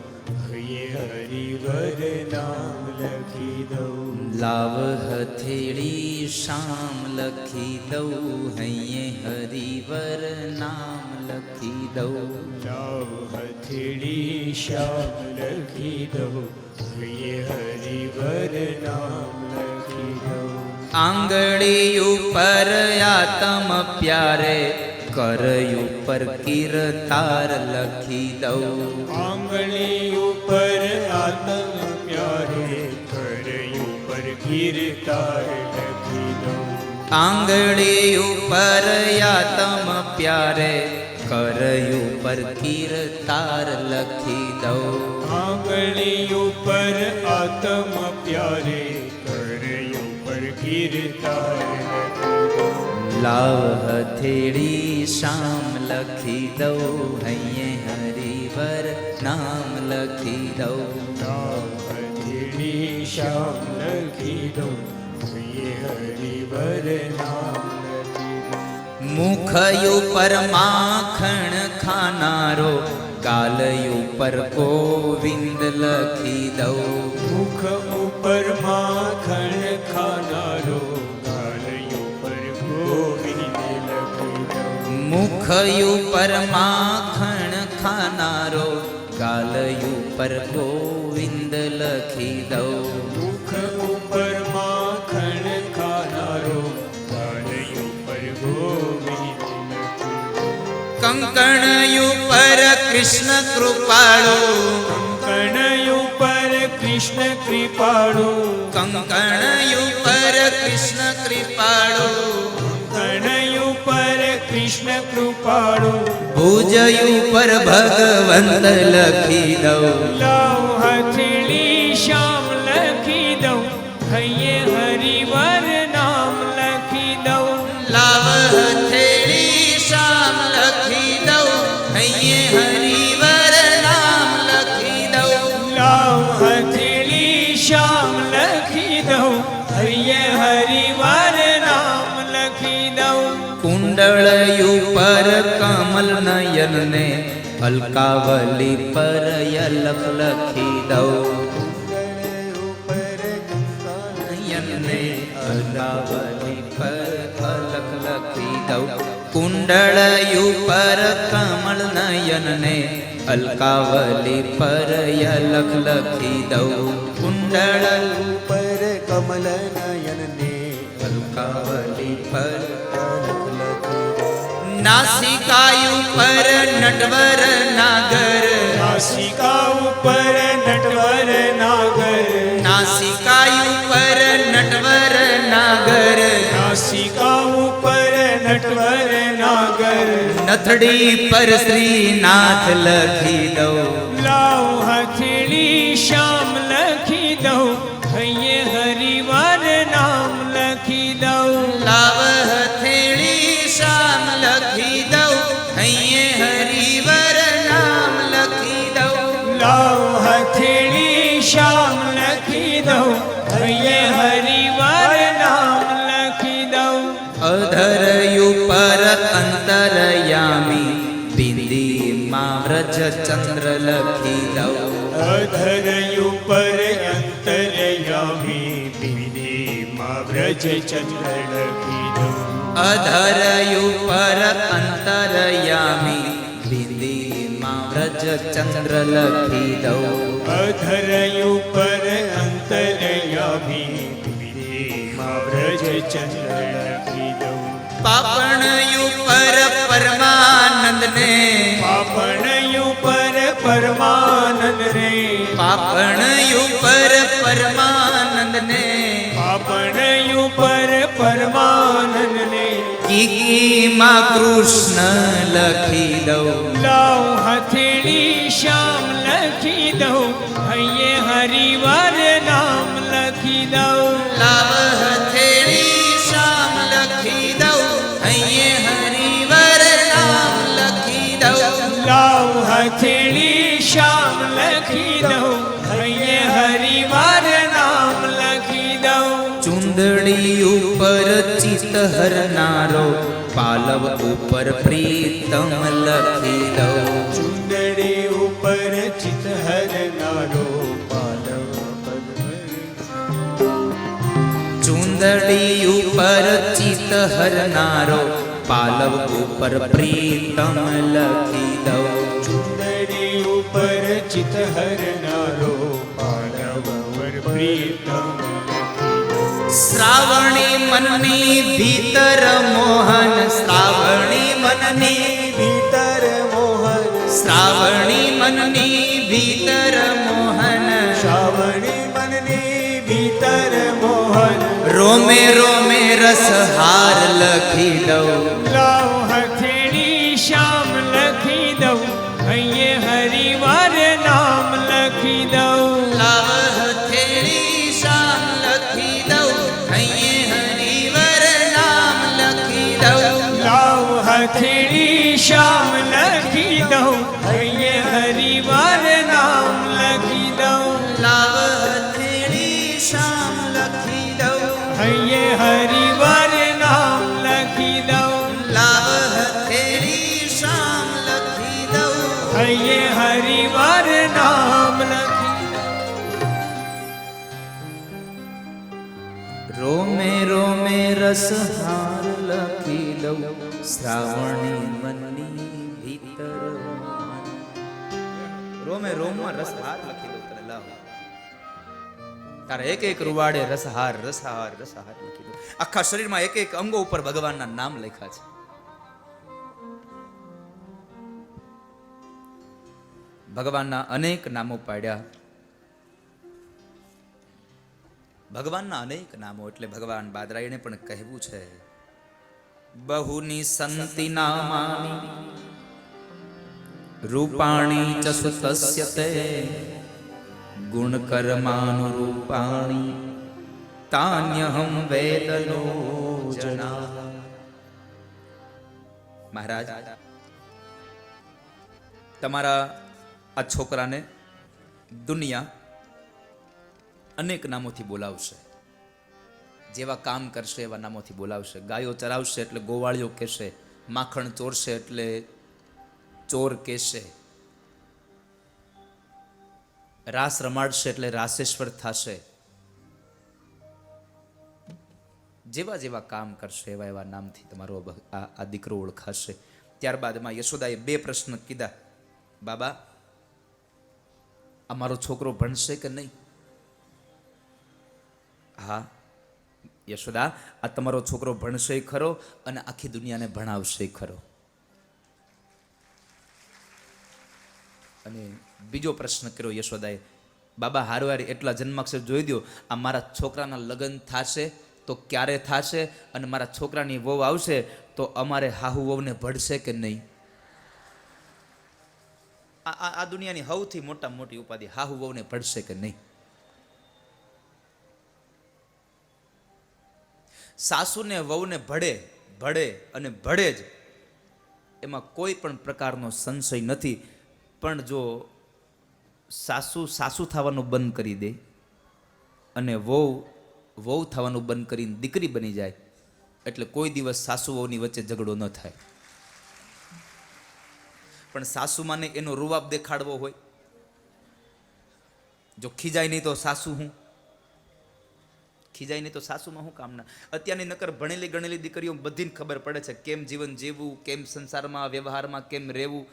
હૈયે હરિવર નામ લખી દઉં. લાવ હથેળી શામ લખી દઉં, હૈયે હરિવર નામ લખી દઉં. લાવ હથેળી શામ લખી દઉં, હૈયે હરિવર નામ લખી દઉં. આંગળી ઉપર આતમ પ્યારે, કર ઉપર કીર્તાર લખી દઉં. આંગળી ઉપર આતમ પ્યારે, કર ઉપર કીર્તાર લખી દઉં. આંગળી ઉપર આતમ પ્યારે, કર ઉપર કીર્તાર લખી દઉં. આંગળી ઉપર આતમ પ્યારે, કર ઉપર કીર્તાર લખી દઉં. લાવ હથેળી શામ લખી દઉં, હૈયે હરિવર નામ લખી દઉં. લાવ હથેળી હથેળી શ્યામ લખી દઉં હરિવર નામ લખી દઉં મુખયું પર માખણ ખાનારો ગાલયું પર ગોવિંદ લખી દઉં મુખ ઉપર માખણ ખાનારો ગાલયું પર ગોવિંદ લખી દઉં મુખયું પર માખણ ખાનારો ગાલયું પર ગોવિંદ લખી દઉં મુખ ઉપર માખણ ખાનારો ગાલયું પર ગોવિંદ લખી દઉં કંકણયું પર કૃષ્ણ કૃપાળુ કંકણયું પર કૃષ્ણ કૃપાળુ કંકણયું પર કૃષ્ણ કૃપાળુ કંકણયું પર કૃષ્ણ કૃપાળુ ભુજયું પર ભગવંત લખી દઉં લાવ હથેળી શ્યામ લખી દઉં હૈયે હરિવર નામ લખી દઉં લાવ હથેળી શ્યામ લખી દઉં હૈયે હરિવર નામ લખી દઉં લાવ હથેળી શ્યામ લખી દઉં હૈયે હરિવર નામ લખી દઉં કુંડળયું પર કમલ નયન ને અલકાવલી પર યલક લખી દઉં નયન ને અલકાવલી પર અલક લખી દઉં કુંડળયું પર કમળ નયન ને અલકાવલી પર યલક લખી દઉં કુંડળયું પર કમલ નયન ને અલકાવલી પર નાસિકાયું પર નટવર નાગર નાસિકા ઉપર નટવર નાગર નાસિકાયું પર નટવર નાગર નાસિકા ઉપર નટવર નાગર નથડી પર શ્રીનાથ લખી દઉં લાવ હથેળી શ્યામ લખી દઉં હૈયે હરિવર નામ લખી દઉં લાવ હથેળી શ્યામ લખી દઉં હૈયે હરિવર નામ લખી દઉં લાવ હથેળી શ્યામ લખી દઉં હૈયે હરિવર નામ લખી દઉં અધરયું પર અંતરયામી બિંદીમાં વ્રજ ચંદ્ર લખી દઉં અધરયું પર અંતરયામી બિંદીમાં વ્રજ ચંદ્ર લખી દઉં અધરયું પર અંતરયામી બિંદીમાં વ્રજ ચંદ્ર લખી દઉં અધરયું પર અંતરયામી બિંદીમાં વ્રજ ચંદ્ર લખી દઉં પાપણયું પર પરમાનંદ ને પાપણયું પર પરમાનંદ રે પાપણયું પર પરમાનંદ ને પાપણયું પર પરમાનંદ ને કીકીમાં કૃષ્ણ લખી દઉં લાવ હથેળી શ્યામ લખી દઉં હૈયે હરિવર નામ લખી દઉં લાવ હથેળી શ્યામ લખી દઉં હૈયે હરિવર નામ લખી દઉં લાવ હથેળી શ્યામ લખી દઉં હૈયે હરિવર નામ લખી દઉં ચુંદડી ઉપર ચિત્ત હરનારો પાલવ ઉપર પ્રીતમ લખી દઉં ચુંદડી ઉપર ચિત હરનારો પાલવ ચુંદડી ઉપર ચિત્ત હરનારો પાલવ ઉપર પ્રીતમ લખી દઉં ચુંદડી ઉપર ચિત હરનારો પાલવ પર પ્રીતમ લખી દઉં શ્રાવણી મનની ભીતર મોહન શ્રાવણી મનની ભીતર મોહન શ્રાવણી મનની ભીતર મોહન શ્રાવણી મનની ભીતર મોહન રોમે રોમે રસહાર લખી દઉં લાવ હથેળી શ્યામ લખી દઉં હૈયે હરિવર નામ લખી દઉં લાવ હથેળી શ્યામ લખી દઉં હૈયે હરિવર નામ લખી દઉં લાવ હથેળી શ્યામ લખી દઉં હૈયે હરિવર નામ લખી દઉં લાવ હથેળી લખી દઉં, હૈયે હરિવાર નામ લખી દઉં, લાવ હથેળી શામ લખી દઉં, હૈયે હરિવાર નામ લખી રોમે રોમે રસહાર લખી દઉં, શ્રાવણી મનની ભીતર રોમે રોમમાં રસહાર લખી દઉં તને લાવ, તારા એક એક રૂવાડે રસહાર રસહાર રસહાર લખી દઉં. આખા શરીરમાં એક એક અંગો ઉપર ભગવાનના નામ લખ્યા છે. ભગવાનના અનેક નામો પાડ્યા. ભગવાનના અનેક નામો એટલે ભગવાન બાદરાયણે પણ કહેવું છે, બહુની સંતિ નામાની રૂપાણી ચસુતસ્ય તે ગુણ કર્માનુરૂપાણી તાન્યહમ વેદનો જના. મહારાજ, તમારા આ છોકરાને દુનિયા અનેક નામોથી બોલાવશે. જેવા કામ કરશે એવા નામોથી બોલાવશે. ગાયો ચરાવશે એટલે ગોવાળિયો કહેશે, માખણ ચોરશે એટલે ચોર કહેશે, રાસ રમાડશે એટલે રાસેશ્વર થશે. જેવા જેવા કામ કરશે એવા એવા નામથી તમારો આ દીકરો ઓળખાશે. ત્યારબાદ માં યશોદાએ બે પ્રશ્ન કીધા, બાબા આ મારો છોકરો ભણશે કે નહીં? હા યશોદા, આ તમારો છોકરો ભણશે ખરો અને આખી દુનિયાને ભણાવશે ખરો. અને બીજો પ્રશ્ન કર્યો યશોદાએ, બાબા હારવાર એટલા જન્માક્ષર જોઈ દો, આ મારા છોકરાના લગ્ન થશે તો ક્યારે થશે, અને મારા છોકરાની વહુ આવશે તો અમારે હાહુ વહુને ભળશે કે નહીં? આ દુનિયાની સૌથી મોટામાં મોટી ઉપાધિ, હાહુ વહુને ભળશે કે નહીં. સાસુને વહુને ભળે ભળે અને ભળે જ, એમાં કોઈ પણ પ્રકારનો સંશય નથી. પણ જો સાસુ સાસુ થવાનું બંધ કરી દે અને વહુ વહુ થવાનું બંધ કરીને દીકરી બની જાય, એટલે કોઈ દિવસ સાસુ વહુની વચ્ચે ઝઘડો ન થાય. પણ સાસુમાને એનો રૂવાબ દેખાડવો હોય, જો ખીજાય નહીં તો સાસુ હું, ખીજાય નહીં તો સાસુમાં શું કામના. અત્યારની નકર ભણેલી ગણેલી દીકરીઓ બધીને ખબર પડે છે કેમ જીવન જીવવું, કેમ સંસારમાં વ્યવહારમાં કેમ રહેવું,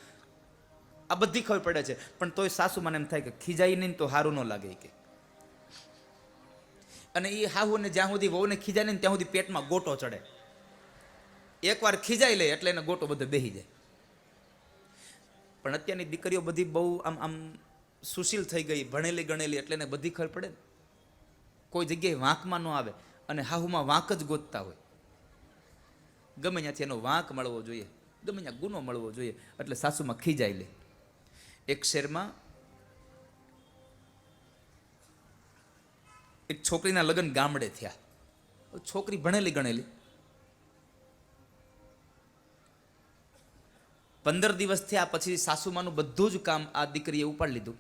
આ બધી ખબર પડે છે. પણ તોય સાસુમાને એમ થાય કે ખીજાય નહીં તો સારું ન લાગે કે. અને એ હાહુને જ્યાં સુધી વહુને ખીજાય નહીં ત્યાં સુધી પેટમાં ગોટો ચડે. એકવાર ખીજાઈ લે એટલે એને ગોટો બધો બેસી જાય. પણ અત્યારની દીકરીઓ બધી બહુ આમ આમ સુશીલ થઈ ગઈ, ભણેલી ગણેલી, એટલે એને બધી ખબર પડે ને. કોઈ જગ્યાએ વાંકમાં ન આવે અને હાહુમાં વાંક જ ગોતતા હોય. ગમે ત્યાંથી એનો વાંક મળવો જોઈએ, ગમે ત્યાં ગુનો મળવો જોઈએ, એટલે સાસુમાં ખીજાઈ લે. એક શહેરમાં એક છોકરીના લગ્ન ગામડે થયા. છોકરી ભણેલી ગણેલી, 15 દિવસ થયા પછી સાસુમાનું બધું જ કામ આ દીકરીએ ઉપાડી લીધું.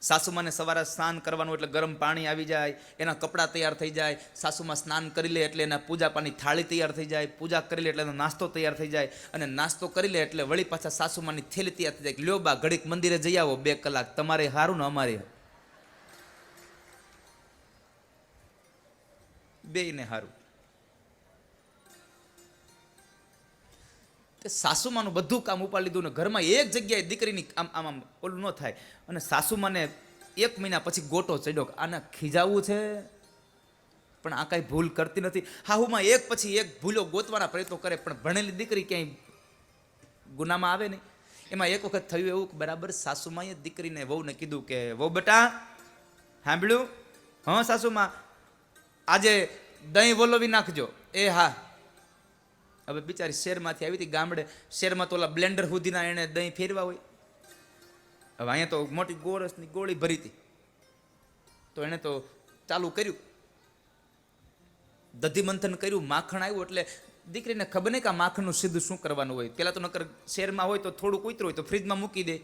સાસુમાને સવારે સ્નાન કરવાનું એટલે ગરમ પાણી આવી જાય, એના કપડાં તૈયાર થઈ જાય, સાસુમાં સ્નાન કરી લે એટલે એના પૂજા પાની થાળી તૈયાર થઈ જાય, પૂજા કરી લે એટલે એનો નાસ્તો તૈયાર થઈ જાય, અને નાસ્તો કરી લે એટલે વળી પાછા સાસુમાની થેલી તૈયાર થઈ જાય. લ્યો બા ઘડીક મંદિરે જઈ આવો 2 કલાક, તમારે હારું ને અમારે બેયને હારું. સાસુમાનું બધું કામ ઉપાડી લીધું ને ઘરમાં એક જગ્યાએ દીકરીની આમ આમ આમ ઓલું ન થાય. અને સાસુમાને 1 મહિના પછી ગોટો ચડ્યો, આને ખીજાવવું છે પણ આ કાંઈ ભૂલ કરતી નથી. હાહુમાં એક પછી એક ભૂલો ગોતવાના પ્રયત્નો કરે, પણ ભણેલી દીકરી ક્યાંય ગુનામાં આવે નહીં. એમાં એક વખત થયું એવું કે બરાબર સાસુમાએ દીકરીને વહુને કીધું કે વહુ બેટા સાંભળ્યું? હા સાસુમાં, આજે દહીં વલોવી નાખજો. એ હા. હવે બિચારી શહેરમાંથી આવી હતી ગામડે, શહેરમાં તો ઓલા બ્લેન્ડર સુધીના એને દહીં ફેરવા હોય. હવે અહીંયા તો મોટી ગોરસની ગોળી ભરી હતી, તો એણે તો ચાલુ કર્યું, દધી મંથન કર્યું, માખણ આવ્યું. એટલે દીકરીને ખબર નહીં કે આ માખણનું સીધું શું કરવાનું હોય. પહેલાં તો નકર શહેરમાં હોય તો થોડુંક ઉતરું હોય તો ફ્રીજમાં મૂકી દે.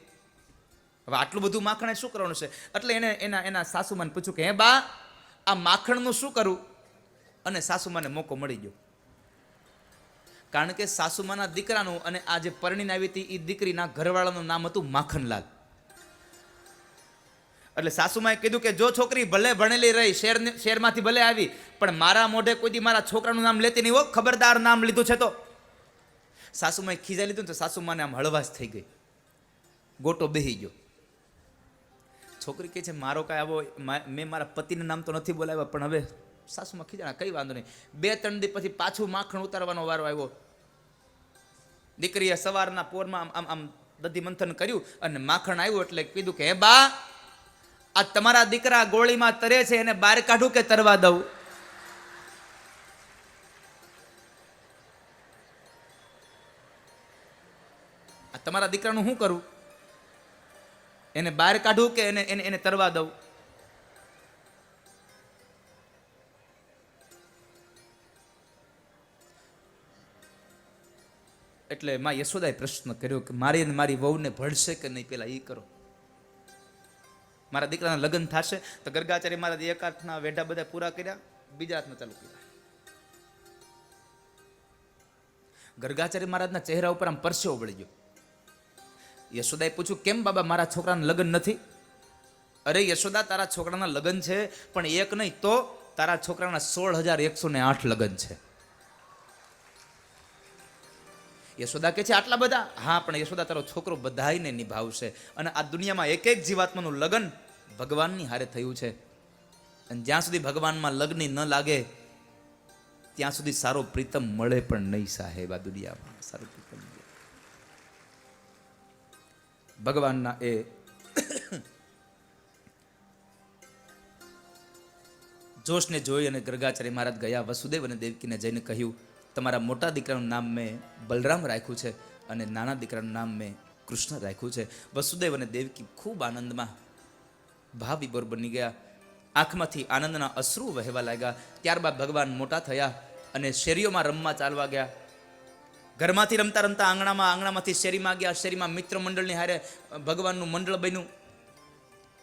હવે આટલું બધું માખણ શું કરવાનું છે? એટલે એના સાસુમાને પૂછ્યું કે હે બા, આ માખણનું શું કરું? અને સાસુમાને મોકો મળી ગયો, કારણ કે સાસુમાના દીકરાનું અને આ જે પરણીને આવી હતી એ દીકરીના ઘરવાળાનું નામ હતું માખણલાલ. એટલે સાસુમાએ કીધું કે જો છોકરી ભલે ભણેલી રહી, શહેરમાંથી ભલે આવી, પણ મારા મોઢે કોઈ દી મારા છોકરાનું નામ લેતી નહીં હો, ખબરદાર નામ લીધું છે તો. સાસુમાએ ખીજાઈ લીધું તો સાસુમાને આમ હળવાશ થઈ ગઈ, ગોટો બેહી ગયો. છોકરી કહે છે મારો કાંઈ આવો મેં મારા પતિનું નામ તો નથી બોલાવ્યા, પણ હવે સાસુમાં ખીજાણા, કઈ વાંધો નહીં. 2-3 દી પછી પાછું માખણ ઉતારવાનો વારો આવ્યો. દીકરીએ સવારના પોરમાં આમ આમ દધી મંથન કર્યું અને માખણ આવ્યું એટલે કીધું કે હે બા, આ તમારા દીકરા ગોળીમાં તરે છે, એને બહાર કાઢું કે તરવા દઉં? આ તમારા દીકરાનું શું કરું? એને બહાર કાઢું કે એને તરવા દઉં? એટલે માં યશોદાએ પ્રશ્ન કર્યો કે મારી અને મારી વહુને ભળશે કે નહીં, પેલા એ કરો. મારા દીકરાના લગ્ન થશે તો ગરગાચાર્ય મહારાજ એક હાથના વેઢા બધા પૂરા કર્યા, બીજા હાથમાં ચાલુ કર્યા. ગરગાચાર્ય મહારાજના ચહેરા ઉપર આમ પરસેવો વળી ગયો. યશોદાએ પૂછ્યું કેમ બાબા મારા છોકરાના લગ્ન નથી? અરે યશોદા, તારા છોકરાના લગ્ન છે, પણ એક નહીં તો તારા છોકરાના 16,108 લગ્ન છે. યશોદા કે છે આટલા બધા? હા, પણ યશોદા તારો છોકરો બધાયને નિભાવશે, અને આ દુનિયામાં એક એક જીવાત્માનું લગ્ન ભગવાનની હારે થયું છે, અને જ્યાં સુધી ભગવાનમાં લગ્ન ન લાગે ત્યાં સુધી સારો પ્રીતમ મળે પણ નહીં સાહેબ. આ દુનિયામાં સારો પ્રીતમ મળે ભગવાનના એ જોશને જોઈ અને ગર્ગાચાર્ય મહારાજ ગયા વસુદેવ અને દેવકીને જઈને કહ્યું તમારા મોટા દીકરાનું નામ મેં બલરામ રાખ્યું છે અને નાના દીકરાનું નામ મેં કૃષ્ણ રાખ્યું છે. વસુદેવ અને દેવકી ખૂબ આનંદમાં ભાવવિભોર બની ગયા, આંખમાંથી આનંદના અશ્રુ વહેવા લાગ્યા. ત્યારબાદ ભગવાન મોટા થયા અને શેરીઓમાં રમવા ચાલવા ગયા. ઘરમાંથી રમતા રમતા આંગણામાંથી શેરીમાં ગયા. શેરીમાં મિત્ર મંડળની હારે ભગવાનનું મંડળ બન્યું.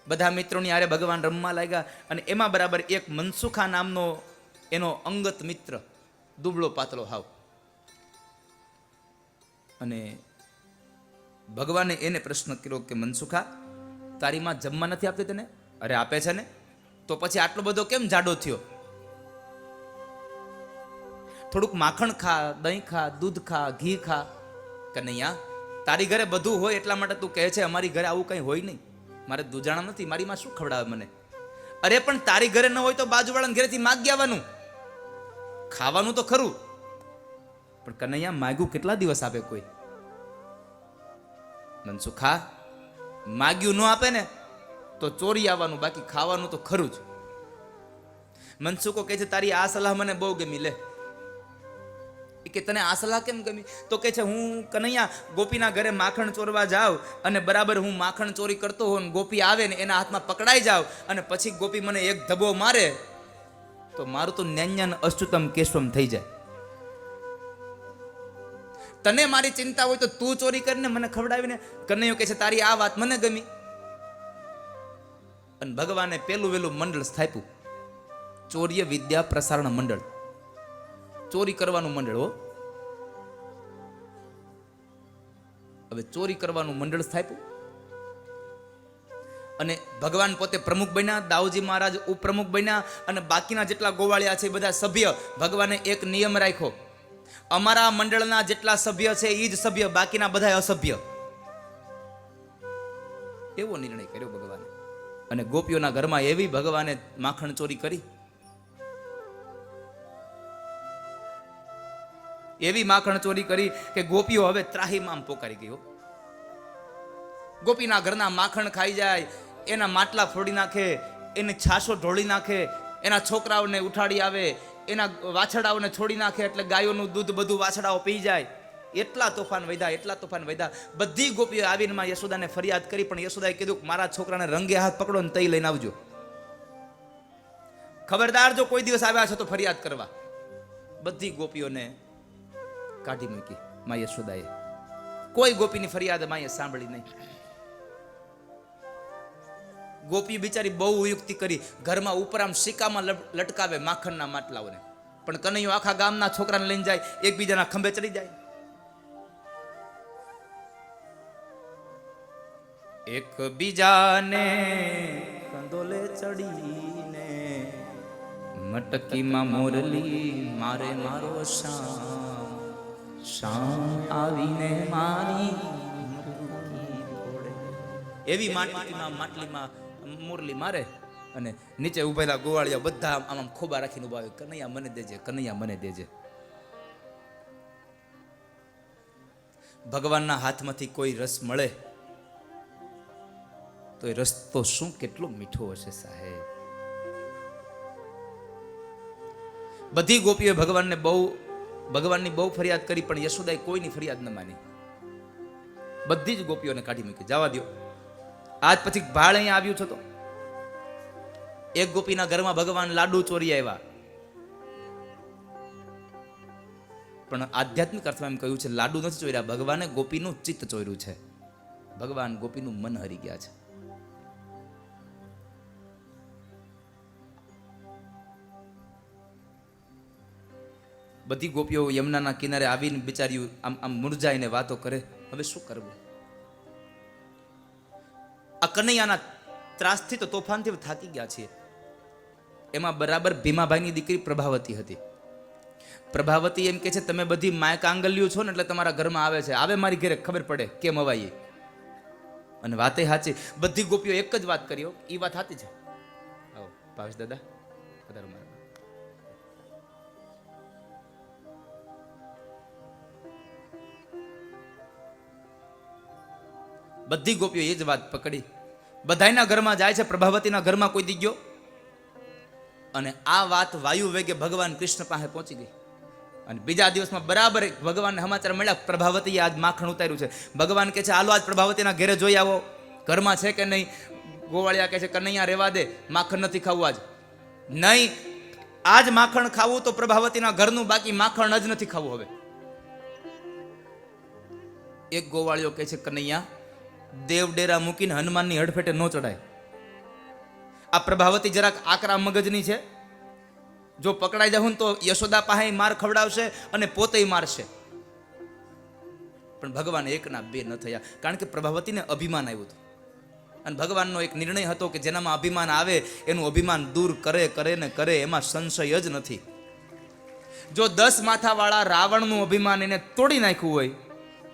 બધા મિત્રોની હારે ભગવાન રમવા લાગ્યા, અને એમાં બરાબર એક મનસુખા નામનો એનો અંગત મિત્ર, દુબળો પાતળો હાવ, અને ભગવાને એને પ્રશ્ન કર્યો કે મનસુખા, તારી માં જમવા નથી આપતી તને? અરે આપે છે ને, તો પછી આટલો બધો કેમ જાડો થયો? થોડુંક માખણ ખા, દહીં ખા, દૂધ ખા, ઘી ખા. કનૈયા, તારી ઘરે બધું હોય એટલા માટે તું કહે છે, અમારી ઘરે આવું કંઈ હોય નહીં, મારે દૂજાણા નથી, મારી માં શું ખવડાવે મને? અરે પણ તારી ઘરે ન હોય તો બાજુવાળાના ઘરેથી માગી આવવાનું, ખાવાનું તો ખરું, પણ કનૈયા માગ્યું કેટલા દિવસ આપે કોઈ? મનસુખા, માગ્યું ન આપે ને તો ચોરી આવવાનું, બાકી ખાવાનું તો ખરું જ. મનસુખો કહે છે તારી આ સલાહ મને બહુ ગમી. લે કે તને આ સલાહ કેમ ગમી? તો કે છે હું કનૈયા ગોપીના ઘરે માખણ ચોરવા જાઉં અને બરાબર હું માખણ ચોરી કરતો હોઉં, ગોપી આવે ને એના હાથમાં પકડાઈ જાવ, અને પછી ગોપી મને એક ધબ્બો મારે તો મારું તો ન્યાન્યાન અચ્યુતમ કેશવમ થઈ જાય. તને મારી ચિંતા હોય તો તું ચોરી કરીને મને ખવડાવીને. કનૈયો કહે છે તારી આ વાત મને ગમી. અને ભગવાને પેલું વેલું મંડળ સ્થાપ્યું, ચોર્ય વિદ્યા પ્રસારણ મંડળ, ચોરી કરવાનું મંડળ. હો, હવે ચોરી કરવાનું મંડળ સ્થાપ્યું, અને ભગવાન પોતે પ્રમુખ બન્યા, દાઉજી મહારાજ ઉપપ્રમુખ બન્યા, અને બાકીના જેટલા ગોવાળિયા છે બધા સભ્ય. ભગવાને એક નિયમ રાખ્યો, અમારા મંડળના જેટલા સભ્ય છે એ જ સભ્ય, બાકીના બધા અસભ્ય. એવો નિર્ણય કર્યો ભગવાને. અને ગોપીઓના ઘરમાં એવી ભગવાને માખણ ચોરી કરી, એવી માખણ ચોરી કરી કે ગોપીઓ હવે ત્રાહીમામ પોકારી ગયો. ગોપીના ઘરના માખણ ખાઈ જાય, એના માટલા ફોડી નાખે, એને છાશો ઢોળી નાખે, એના છોકરાઓને ઉઠાડી આવે, એના વાછડાઓને છોડી નાખે, એટલે ગાયોનું દૂધ બધું વાછડાઓ પી જાય. એટલા તોફાન વધ્યા, એટલા તોફાન વધ્યા. બધી ગોપીઓ આવીને માં યશોદાને ફરિયાદ કરી, પણ યશોદાએ કીધું મારા છોકરાને રંગે હાથ પકડો ને તઈ લઈને આવજો. ખબરદાર જો કોઈ દિવસ આવ્યા છે તો ફરિયાદ કરવા. બધી ગોપીઓને કાઢી મૂકી માં યશોદાએ. કોઈ ગોપીની ફરિયાદ માએ સાંભળી નહીં. ગોપી બિચારી બહુ યુક્તિ કરી, ઘરમાં ઉપર આમ સિક્કામાં લટકાવે માખણના માટલાઓને, પણ કનૈયો આખા ગામના છોકરાને લઈને જાય, એકબીજાના ખંભે ચડી જાય. એક બીજાને કંદોલે ચડીને મટકીમાં મોરલી મારે મારો શામ, શામ આવીને મારી મટકી ફોડે. એવી માટલીમાં મોરલી મારે અને નીચે ઉભેલા ગોવાળિયા બધા આમ આમ ખોબા રાખીને ઉભા હોય, કનૈયા મને દેજે, કનૈયા મને દેજે. ભગવાનના હાથમાંથી કોઈ રસ મળે તો એ રસ્તો શું કેટલો મીઠો હશે સાહેબ. બધી ગોપીઓએ ભગવાનની બહુ ફરિયાદ કરી, પણ યશોદાએ કોઈની ફરિયાદ ન માની. બધી જ ગોપીઓને કાઢી મૂકી, જવા દો. આજ પછી ભાળ અહીંયા આવ્યું છે તો એક ગોપીના ઘરમાં ભગવાન લાડુ ચોરી આવ્યા, પણ આધ્યાત્મિક અર્થમાં એમ કહ્યું છે લાડુ નથી ચોર્યા, ભગવાને ગોપીનું ચિત્ત ચોર્યું છે. ભગવાન ગોપીનું મન હરી ગયા છે. બધી ગોપીઓ યમુનાના કિનારે આવીને બિચારીઓ આમ આમ મુરઝાઈને વાતો કરે, હવે શું કરવું. આ કનૈયાના ત્રાસથી તો તોફાનથી થાકી ગયા છીએ. એમાં બરાબર ભીમાભાઈની દીકરી પ્રભાવતી હતી. પ્રભાવતી એમ કે છે તમે બધી માય કાંગલ્યું છો ને એટલે તમારા ઘરમાં આવે છે, આવે મારી ઘરે ખબર પડે કેમ અવાય. અને વાતે સાચી, બધી ગોપીઓ એક જ વાત કર્યો, એ વાત સાચી છે. આવો ભાવેશ દાદા પધારો મારા. બધી ગોપીઓ એ જ વાત પકડી, બધાના ઘરમાં જાય છે, પ્રભાવતીના ઘરમાં કોઈ દી ગયો. અને આ વાત વાયુ વેગે ભગવાન કૃષ્ણ પાસે પહોંચી ગઈ. અને બીજા દિવસમાં બરાબર ભગવાનને સમાચાર મળ્યા, પ્રભાવતીએ આજ માખણ ઉતાર્યું છે. ભગવાન કહે છે હાલો આજ પ્રભાવતીના ઘરે જોઈ આવો, ઘરમાં છે કે નહીં. ગોવાળિયા કહે છે કનૈયા રહેવા દે, માખણ નથી ખાવું આજ. નહીં, આજ માખણ ખાવું તો પ્રભાવતીના ઘરનું, બાકી માખણ જ નથી ખાવું. હવે એક ગોવાળિયો કહે છે કનૈયા દેવ ડેરા મૂકીને હનુમાનની હડફેટે ન ચડાય. આ પ્રભાવતી જરાક આકરા મગજની છે, જો પકડાઈ જાઉં તો યશોદા પાસે માર ખવડાવશે અને પોતે મારશે. પણ ભગવાન એકના બે ન થયા, કારણ કે પ્રભાવતીને અભિમાન આવ્યું હતું. અને ભગવાનનો એક નિર્ણય હતો કે જેનામાં અભિમાન આવે એનું અભિમાન દૂર કરે ને કરે, એમાં સંશય જ નથી. જો 10 માથાવાળા રાવણનું અભિમાન એને તોડી નાખ્યું હોય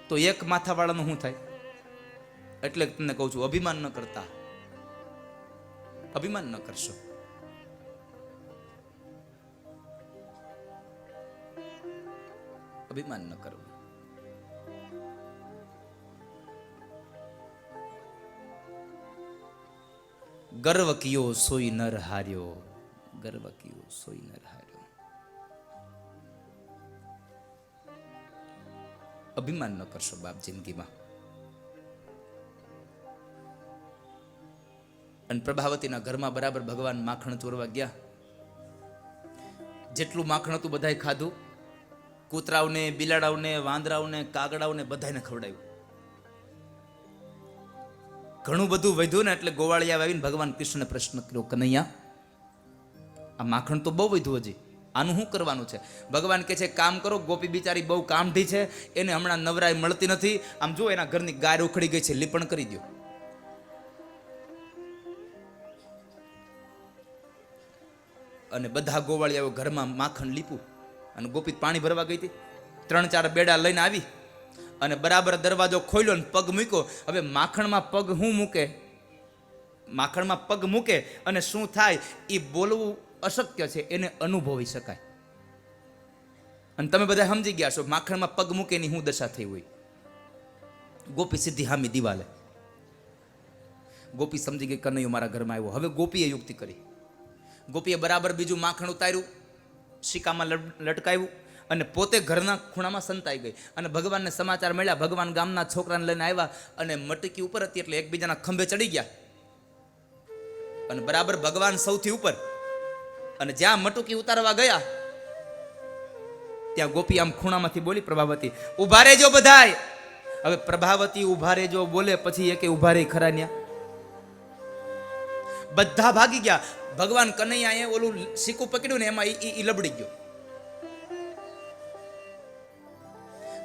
તો એક માથાવાળાનું શું થાય? એટલે તમને કહું છું અભિમાન ન કરતા, અભિમાન ન કરશો. અભિમાન ન કરવું. ગર્વ કિયો સોઈ નર હાર્યો, ગર્વ કિયો સોઈ નર હાર્યો. અભિમાન ન કરશો બાપ જિંદગીમાં. અને પ્રભાવતીના ઘરમાં બરાબર ભગવાન માખણ ચોરવા ગયા. જેટલું માખણ હતું બધાએ ખાધું. કૂતરાઓને, બિલાડાઓને, વાંદરાઓને, કાગડાઓને બધાને ખવડાવ્યું. ઘણું બધું વધ્યું ને એટલે ગોવાળિયા આવીને ભગવાન કૃષ્ણને પ્રશ્ન કર્યો કનૈયા આ માખણ તો બહુ વધ્યું, હજી આનું શું કરવાનું છે? ભગવાન કહે છે કામ કરો, ગોપી બિચારી બહુ કામઢી છે, એને હમણાં નવરાઈ મળતી નથી. આમ જો એના ઘરની ગાય ઉખડી ગઈ છે, લીપણ કરી દો. અને બધા ગોવાળિયાઓ ઘરમાં માખણ લીપું. અને ગોપી પાણી ભરવા ગઈ હતી, 3-4 બેડા લઈને આવી અને બરાબર દરવાજો ખોલ્યો ને પગ મૂક્યો. હવે માખણમાં પગ શું મૂકે? માખણમાં પગ મૂકે અને શું થાય એ બોલવું અશક્ય છે, એને અનુભવી શકાય. અને તમે બધા સમજી ગયા છો માખણમાં પગ મૂકે ની શું દશા થઈ હોય. ગોપી સીધી હામી દિવાલે. ગોપી સમજી ગઈ કનૈયો મારા ઘરમાં આવ્યો. હવે ગોપીએ યુક્તિ કરી. ગોપીએ બરાબર બીજું માખણ ઉતાર્યું, સિક્કામાં લટકાવ્યું અને પોતે ઘરના ખૂણામાં સંતાઈ ગઈ. અને ભગવાનને સમાચાર મળ્યા. ભગવાન ગામના છોકરાને લઈને આવ્યા અને મટકી ઉપર હતી એટલે એકબીજાના ખંભે ચડી ગયા. અને બરાબર ભગવાન સૌથી ઉપર. અને જ્યાં મટકી ઉતારવા ગયા ત્યાં ગોપી આમ ખૂણામાંથી બોલી પ્રભાવતી ઉભા રહેજો બધાય. હવે પ્રભાવતી ઉભા રહેજો બોલે પછી એકે ઉભા રહી ખરા ન્યા? બધા ભાગી ગયા. ભગવાન કનૈયાએ ઓલું સિક્કું પકડ્યું ને એમાં ઈ લબડી ગયો.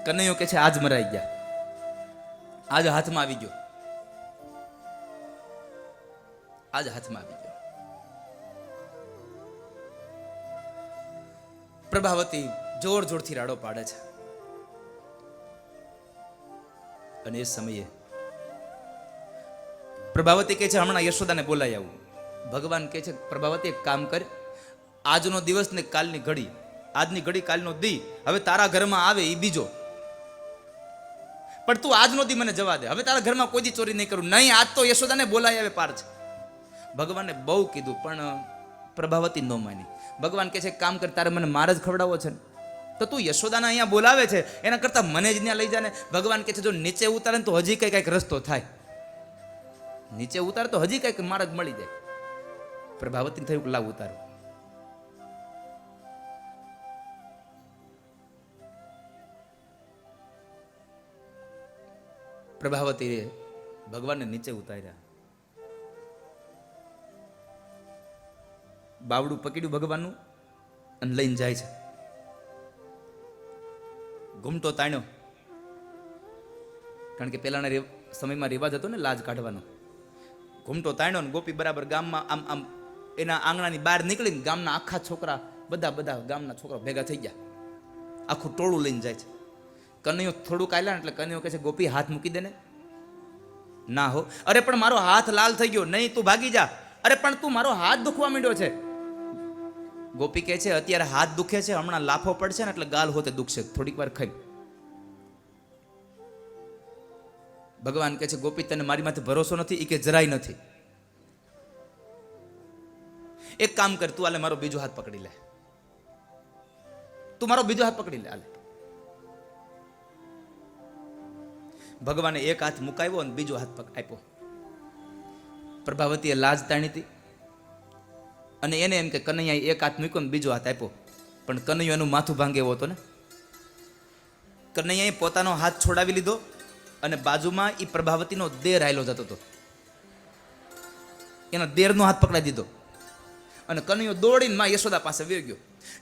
કનૈયો કે છે આજ મરાઈ ગયા, આજ હાથમાં આવી ગયો, આજ હાથમાં આવી ગયો. પ્રભાવતી જોર જોરથી રાડો પાડે છે. અને એ સમયે પ્રભાવતી કહે છે હમણાં યશોદાને બોલાઈ આવું. ભગવાન કહે છે પ્રભાવતી એક કામ કર, આજનો દિવસ ને કાલની ઘડી, આજની ઘડી કાલનો દી હવે તારા ઘરમાં આવે એ બીજો, પણ તું આજનો દી મને જવા દે. હવે તારા ઘરમાં કોઈ દી ચોરી નહીં કરું. નહીં, આજ તો યશોદાને બોલાઈ આવે પાર છે. ભગવાને બહુ કીધું પણ પ્રભાવતી ન માની. ભગવાન કહે છે કામ કર, તારે મને માર જ ખવડાવો છે ને, તો તું યશોદાને અહીંયા બોલાવે છે એના કરતા મને જ ત્યાં લઈ જા ને. ભગવાન કહે છે જો નીચે ઉતારે ને તો હજી કઈક રસ્તો થાય, નીચે ઉતારે તો હજી કઈક માર્ગ મળી જાય. પ્રભાવતીને થયું કે લાવ ઉતારો. પ્રભાવતી ભગવાનને નીચે ઉતાર્યા. બાવડું પકડ્યું ભગવાનનું અને લઈને જાય છે. ઘૂમટો તાણ્યો, કારણ કે પેલાના સમયમાં રિવાજ હતો ને લાજ કાઢવાનો. ઘૂમટો તાણ્યો ને ગોપી બરાબર ગામમાં આમ આમ એના આંગણાની બહાર નીકળીને ગામના આખા છોકરા બધા ગામના છોકરા ભેગા થઈ ગયા, આખું ટોળું લઈને જાય છે. કનૈયો થોડુંક આલ્યા ને એટલે કનૈયો કહે છે ગોપી હાથ મૂકી દે ને. ના હો. અરે પણ મારો હાથ લાલ થઈ ગયો. નહીં, તું ભાગી જા. અરે પણ તું મારો હાથ દુખવા માંડ્યો છે. ગોપી કહે છે અત્યારે હાથ દુખે છે, હમણાં લાફો પડશે ને એટલે ગાલ હોતે દુખશે, થોડીક વાર ખાઈ. ભગવાન કહે છે ગોપી તને મારી માથે ભરોસો નથી? એ કે જરાય નથી. એક કામ કર, તું આલે મારો બીજો હાથ પકડી લે, તું મારો બીજો હાથ પકડી લે. આલે. ભગવાને એક હાથ મુકાવ્યો અને બીજો હાથ આપ્યો. પ્રભાવતીએ લાજ તાણી હતી અને એને એમ કે કનૈયાએ એક હાથ મૂક્યો ને બીજો હાથ આપ્યો, પણ કનૈયો એનું માથું ભાંગે એવો હતો ને. કનૈયાએ પોતાનો હાથ છોડાવી લીધો અને બાજુમાં એ પ્રભાવતીનો દેર આયલો જતો હતો, એના દેરનો હાથ પકડાઈ દીધો અને કનૈયો દોડીને માં યશોદા પાસે વયો ગયો.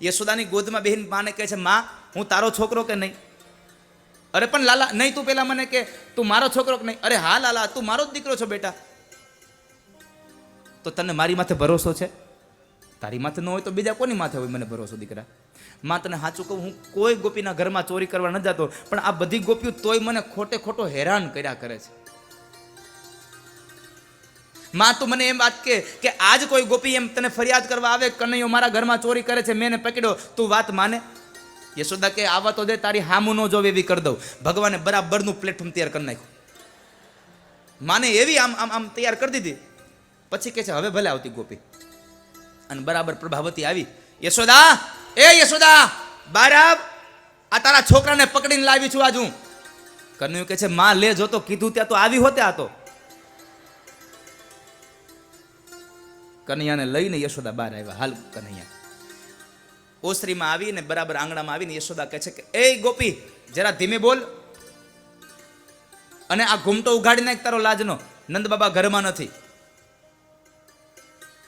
યશોદાની ગોદમાં બેહીને માને કહે છે માં હું તારો છોકરો કે નહીં? અરે પણ લાલા નહીં, તું પેલા મને કે તું મારો છોકરો કે નહીં? અરે હા લાલા તું મારો જ દીકરો છો બેટા. તો તને મારી માથે ભરોસો છે? તારી માથે ન હોય તો બીજા કોની માથે હોય મને ભરોસો દીકરા? માં તને સાચું કહું, હું કોઈ ગોપીના ઘરમાં ચોરી કરવા ન જતો, પણ આ બધી ગોપીઓ તોય મને ખોટે ખોટો હેરાન કર્યા કરે છે. માં તું મને એમ વાત કે આજ કોઈ ગોપી એમ તને ફરિયાદ કરવા આવે કનૈયો મારા ઘરમાં ચોરી કરે છે, મેં એને પકડ્યો, તું વાત માને? યશોદા કે આવા તો દે, તારી હામું ન જોવે એવી કરી દઉં. ભગવાને બરાબરનું પ્લેટફોર્મ તૈયાર કરી નાખ્યું. માને એવી આમ આમ આમ તૈયાર કરી દીધી. પછી કે છે હવે ભલે આવતી ગોપી. અને બરાબર પ્રભાવતી આવી. યશોદા, એ યશોદા બહાર આવ, આ તારા છોકરાને પકડીને લાવી છું આજ હું. કનૈયો કે છે માં લે, જો તો કીધું ત્યાં તો આવી હોતે. આ તો કનૈયાને લઈને યશોદા બહાર આવ્યા. હાલ કનૈયા ઓસરીમાં આવીને બરાબર આંગણામાં આવીને યશોદા કહે છે કે એ ગોપી જરા ધીમે બોલ અને આ ઘૂમટો ઉઘાડી નાખ તારો લાજનો, નંદ બાબા ઘરમાં નથી.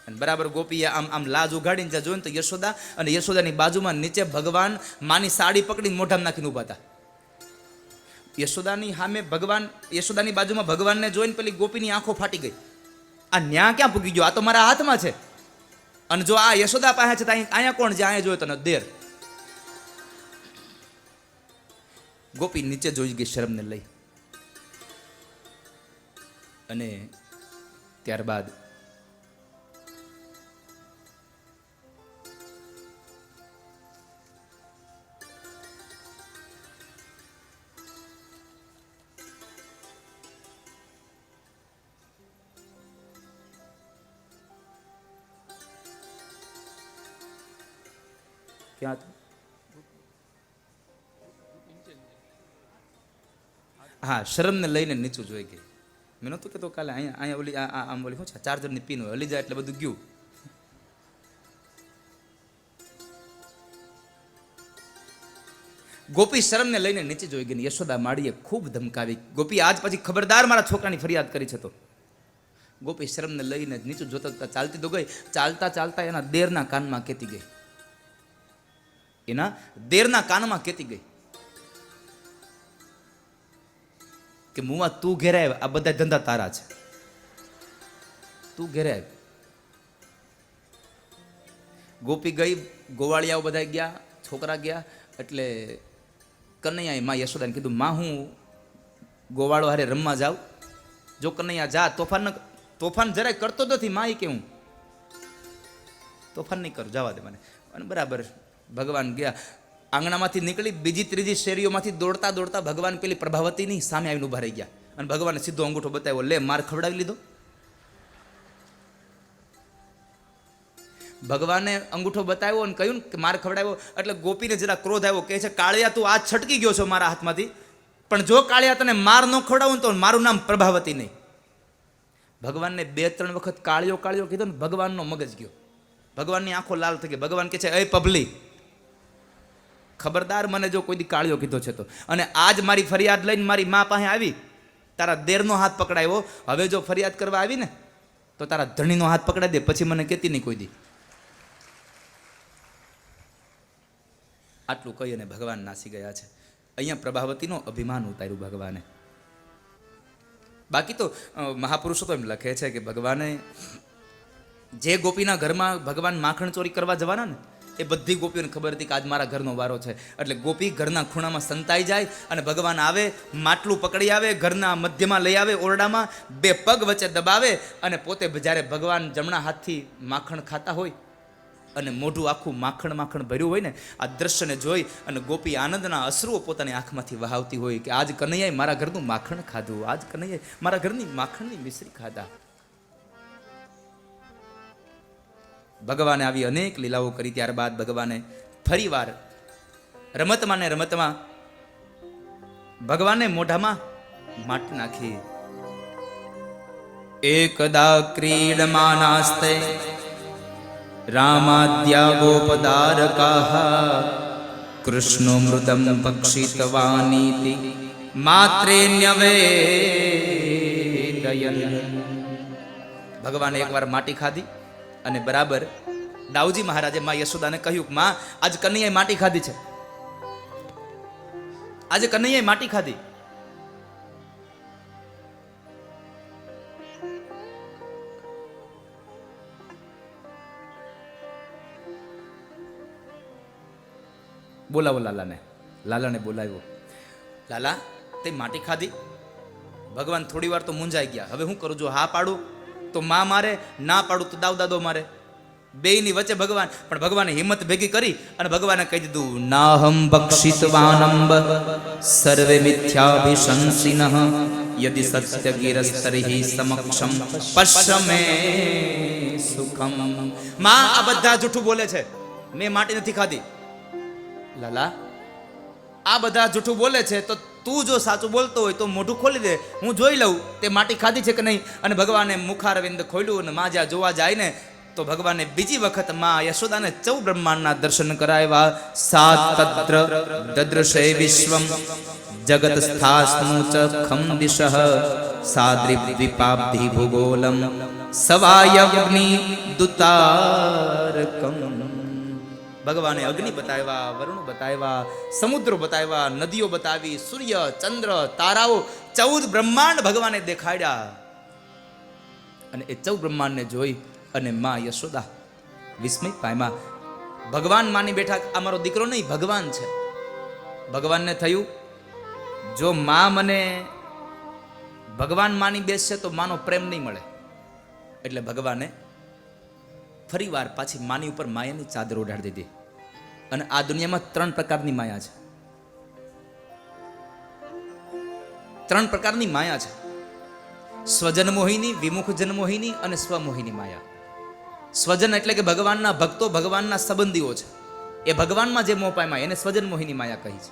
અને બરાબર ગોપીએ આમ આમ લાજ ઉઘાડીને જ્યાં જોઈને તો યશોદા અને યશોદાની બાજુમાં નીચે ભગવાન માની સાડી પકડીને મોઢામાં નાખીને ઉભા હતા. યશોદાની સામે ભગવાન, યશોદાની બાજુમાં ભગવાનને જોઈને પેલી ગોપીની આંખો ફાટી ગઈ. આ ન્યા ક્યાં પૂગી ગયો? આ તો મારા હાથમાં છે. અને જો આ યશોદા પાસે છે તો અહીંયા કોણ છે? અહીંયા જોયો તને દેર. ગોપી નીચે જોઈ ગઈ શરમને લઈ. અને ત્યારબાદ ક્યાં હતું? હા, શરમને લઈને નીચું જોઈ ગઈ. મેં નહોતું કહેતો કાલે અહીંયા ઓલી આમ ઓલી શું છે ચાર્જરની પિન હોય, હલી જાય એટલે બધું ગયું. ગોપી શરમને લઈને નીચે જોઈ ગઈ. યશોદા માડીએ ખૂબ ધમકાવી. ગોપી આજ પછી ખબરદાર મારા છોકરાની ફરિયાદ કરી છે તો ગોપી શરમને લઈને નીચું જોતા જોતા ચાલતી તો ગઈ. ચાલતા ચાલતા એના દેરના કાનમાં કેતી ગઈ. એના દેરના કાનમાં કેતી ગઈ કે મુવા તું ઘેરે આવ, આ બધા ધંધા તારા છે, તું ઘેરે આવ. ગોપી ગઈ, ગોવાળિયાઓ બધા ગયા, છોકરા ગયા. એટલે કનૈયાએ માં યશોદાને કીધું, માં હું ગોવાળો હારે રમવા જાઉં? જો કનૈયા જા, તોફાન જરાય કરતો નથી. માં કે હું તોફાન નહીં કરું, જવા દે મને. અને બરાબર ભગવાન ગયા. આંગણામાંથી નીકળી બીજી ત્રીજી શેરીઓમાંથી દોડતા દોડતા ભગવાન પેલી પ્રભાવતીની સામે આવીને ઊભા રહી ગયા. અને ભગવાને સીધો અંગૂઠો બતાવ્યો, લે માર ખવડાવી લીધો. ભગવાને અંગૂઠો બતાવ્યો અને કહ્યું કે માર ખવડાવ્યો. એટલે ગોપીને જરા ક્રોધ આવ્યો. કહે છે, કાળિયા તું આ છટકી ગયો છો મારા હાથમાંથી, પણ જો કાળિયા તને માર ન ખવડાવું તો મારું નામ પ્રભાવતી નહીં. ભગવાનને 2-3 વખત કાળિયો કાળિયો કીધો ને ભગવાનનો મગજ ગયો. ભગવાનની આંખો લાલ થઈ ગઈ. ભગવાન કહે છે, એ પબલી, ખબરદાર મને જો કોઈ દી કાળિયો કીધો છે તો. અને આજ મારી ફરિયાદ લઈને મારી મા પાસે આવી, તારા દેરનો હાથ પકડાયો. હવે જો ફરિયાદ કરવા આવી ને તો તારા ધણીનો હાથ પકડાઈ દે, પછી મને કહેતી નહીં કોઈ દી. આટલું કહી અને ભગવાન નાસી ગયા છે. અહીંયા પ્રભાવતીનો અભિમાન ઉતાર્યું ભગવાને. બાકી તો મહાપુરુષો તો એમ લખે છે કે ભગવાને જે ગોપીના ઘરમાં ભગવાન માખણ ચોરી કરવા જવાના ને એ બધી ગોપીઓને ખબર હતી કે આજ મારા ઘરનો વારો છે. એટલે ગોપી ઘરના ખૂણામાં સંતાઈ જાય અને ભગવાન આવે, માટલું પકડી આવે, ઘરના મધ્યમાં લઈ આવે, ઓરડામાં 2 પગ વચ્ચે દબાવે અને પોતે જ્યારે ભગવાન જમણા હાથથી માખણ ખાતા હોય અને મોઢું આખું માખણ માખણ ભર્યું હોય ને, આ દ્રશ્યને જોઈ અને ગોપી આનંદના અશ્રુઓ પોતાની આંખમાંથી વહાવતી હોય કે આજ કનૈયાએ મારા ઘરનું માખણ ખાધું, આજ કનૈયાએ મારા ઘરની માખણની મિશ્રી ખાધા. ભગવાને આવી અનેક લીલાઓ કરી. ત્યારબાદ ભગવાને ફરીવાર રમતમાં ને રમતમાં ભગવાને મોઢામાં માટી નાખી. એકદા ક્રીડમાનાસ્તે રામાદ્યા ગોપદારકાહ કૃષ્ણો મૃદમ પક્ષિતવાનીતિ માત્રેન્યવેદયન. ભગવાને એકવાર માટી ખાધી અને બરાબર દાઉજી મહારાજે માં યશોદાને કહ્યું, માં આજ કનૈયાએ માટી ખાધી છે, આજે કનૈયાએ માટી ખાધી. બોલાવો લાલાને. લાલાને બોલાવ્યો. લાલા, તે માટી ખાધી? ભગવાન થોડી વાર તો મૂંઝાઈ ગયા. હવે હું કરું? જો હા પાડું તો માં મારે, ના પાડું તો દાવ દાદો મારે. બેયની વચ્ચે ભગવાન. પણ ભગવાને હિંમત ભેગી કરી અને ભગવાને કહી દીધું, નાહમ ભક્ષિતવાનંબ સર્વે મિથ્યાભિશંસિનઃ યદિ સત્ય ગિરસ્તરિહિ સમક્ષમ પશ્યમે સુખમ. માં આ બધા જૂઠું બોલે છે, મેં માટી નથી ખાધી. લાલા, આ બધા જૂઠું બોલે છે તો તું જો સાચું બોલતો હોય તો મોઢું ખોલી દે, હું જોઈ લઉં તે માટી ખાધી છે કે નહીં. અને ભગવાને મુખારવિંદ ખોલ્યું અને માં જ્યાં જોવા જાય ને તો ભગવાને બીજી વખત માં યશોદાને 14 બ્રહ્માંડના દર્શન કરાવ્યા. સાત તત્ર દદ્રશે વિશ્વમ જગત સ્થાસ્નું ચ ખમ દિશઃ સાદ્રિદ્વિપાબ્ધિ ભૂગોલમ સવાયગ્નિ દુતારકમ. ભગવાને અગ્નિ બતાવ્યા, વરુણ બતાવ્યા, સમુદ્રો બતાવ્યા, નદીઓ બતાવી, સૂર્ય, ચંદ્ર, તારાઓ, 14 બ્રહ્માંડ ભગવાને દેખાડ્યા. અને એ 14 બ્રહ્માંડને જોઈ અને માં યશોદા વિસ્મય પામ્યા. ભગવાન માની બેઠા, આ મારો દીકરો નહીં, ભગવાન છે. ભગવાનને થયું, જો માં મને ભગવાન માની બેસશે તો માનો પ્રેમ નહીં મળે. એટલે ભગવાને ફરી વાર પાછી માની ઉપર માયાની ચાદર ઓઢાડી દીધી. અને આ દુનિયામાં 3 પ્રકારની માયા છે. 3 પ્રકારની માયા છે. સ્વજન મોહિની, વિમુખ જન મોહિની અને સ્વમોહિની માયા. સ્વજન એટલે કે ભગવાનના ભક્તો, ભગવાનના સંબંધીઓ છે. એ ભગવાનમાં જે મોહ પામ્યા એને સ્વજન મોહિની માયા કહી છે.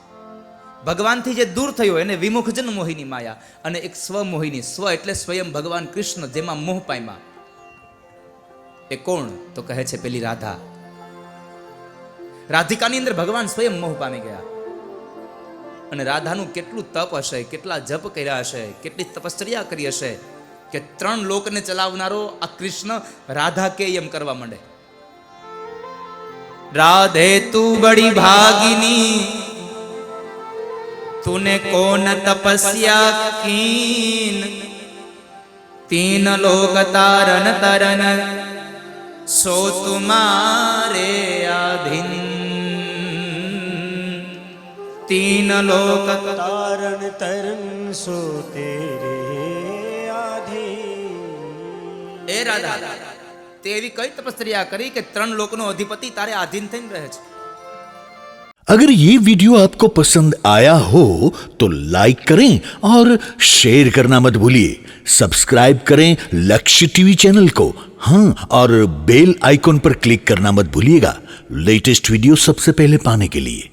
ભગવાનથી જે દૂર થયો એને વિમુખ જન મોહિની માયા. અને એક સ્વમોહિની, સ્વ એટલે સ્વયં ભગવાન કૃષ્ણ જેમાં મોહ પામ્યા. એ કોણ? તો કહે છે પેલી રાધા. રાધિકાની અંદર ભગવાન સ્વયં મોહ પામી ગયા. અને રાધાનું કેટલું તપ હશે, કેટલા જપ કર્યા હશે, કેટલી તપશ્ચર્યા કરી હશે. કે 3 લોકને ચલાવનારો આ કૃષ્ણ રાધા કે એમ કરવા માંડે. राधे तू बड़ी भागिनी तूने कौन तपस्या कीन 3 लोक तारन तरन सो तुम्हारे आधीन 3 लोक तारण तरन सो तेरे आधीन. ए राधा તે એવી કઈ તપસ્યા કરી કે 3 લોકનો અધિપતિ તારે આધીન થઈને રહે છે. अगर ये वीडियो आपको पसंद आया हो तो लाइक करें और शेयर करना मत भूलिए. सब्सक्राइब करें लक्ष्य टीवी चैनल को. हाँ, और बेल आइकॉन पर क्लिक करना मत भूलिएगा लेटेस्ट वीडियो सबसे पहले पाने के लिए.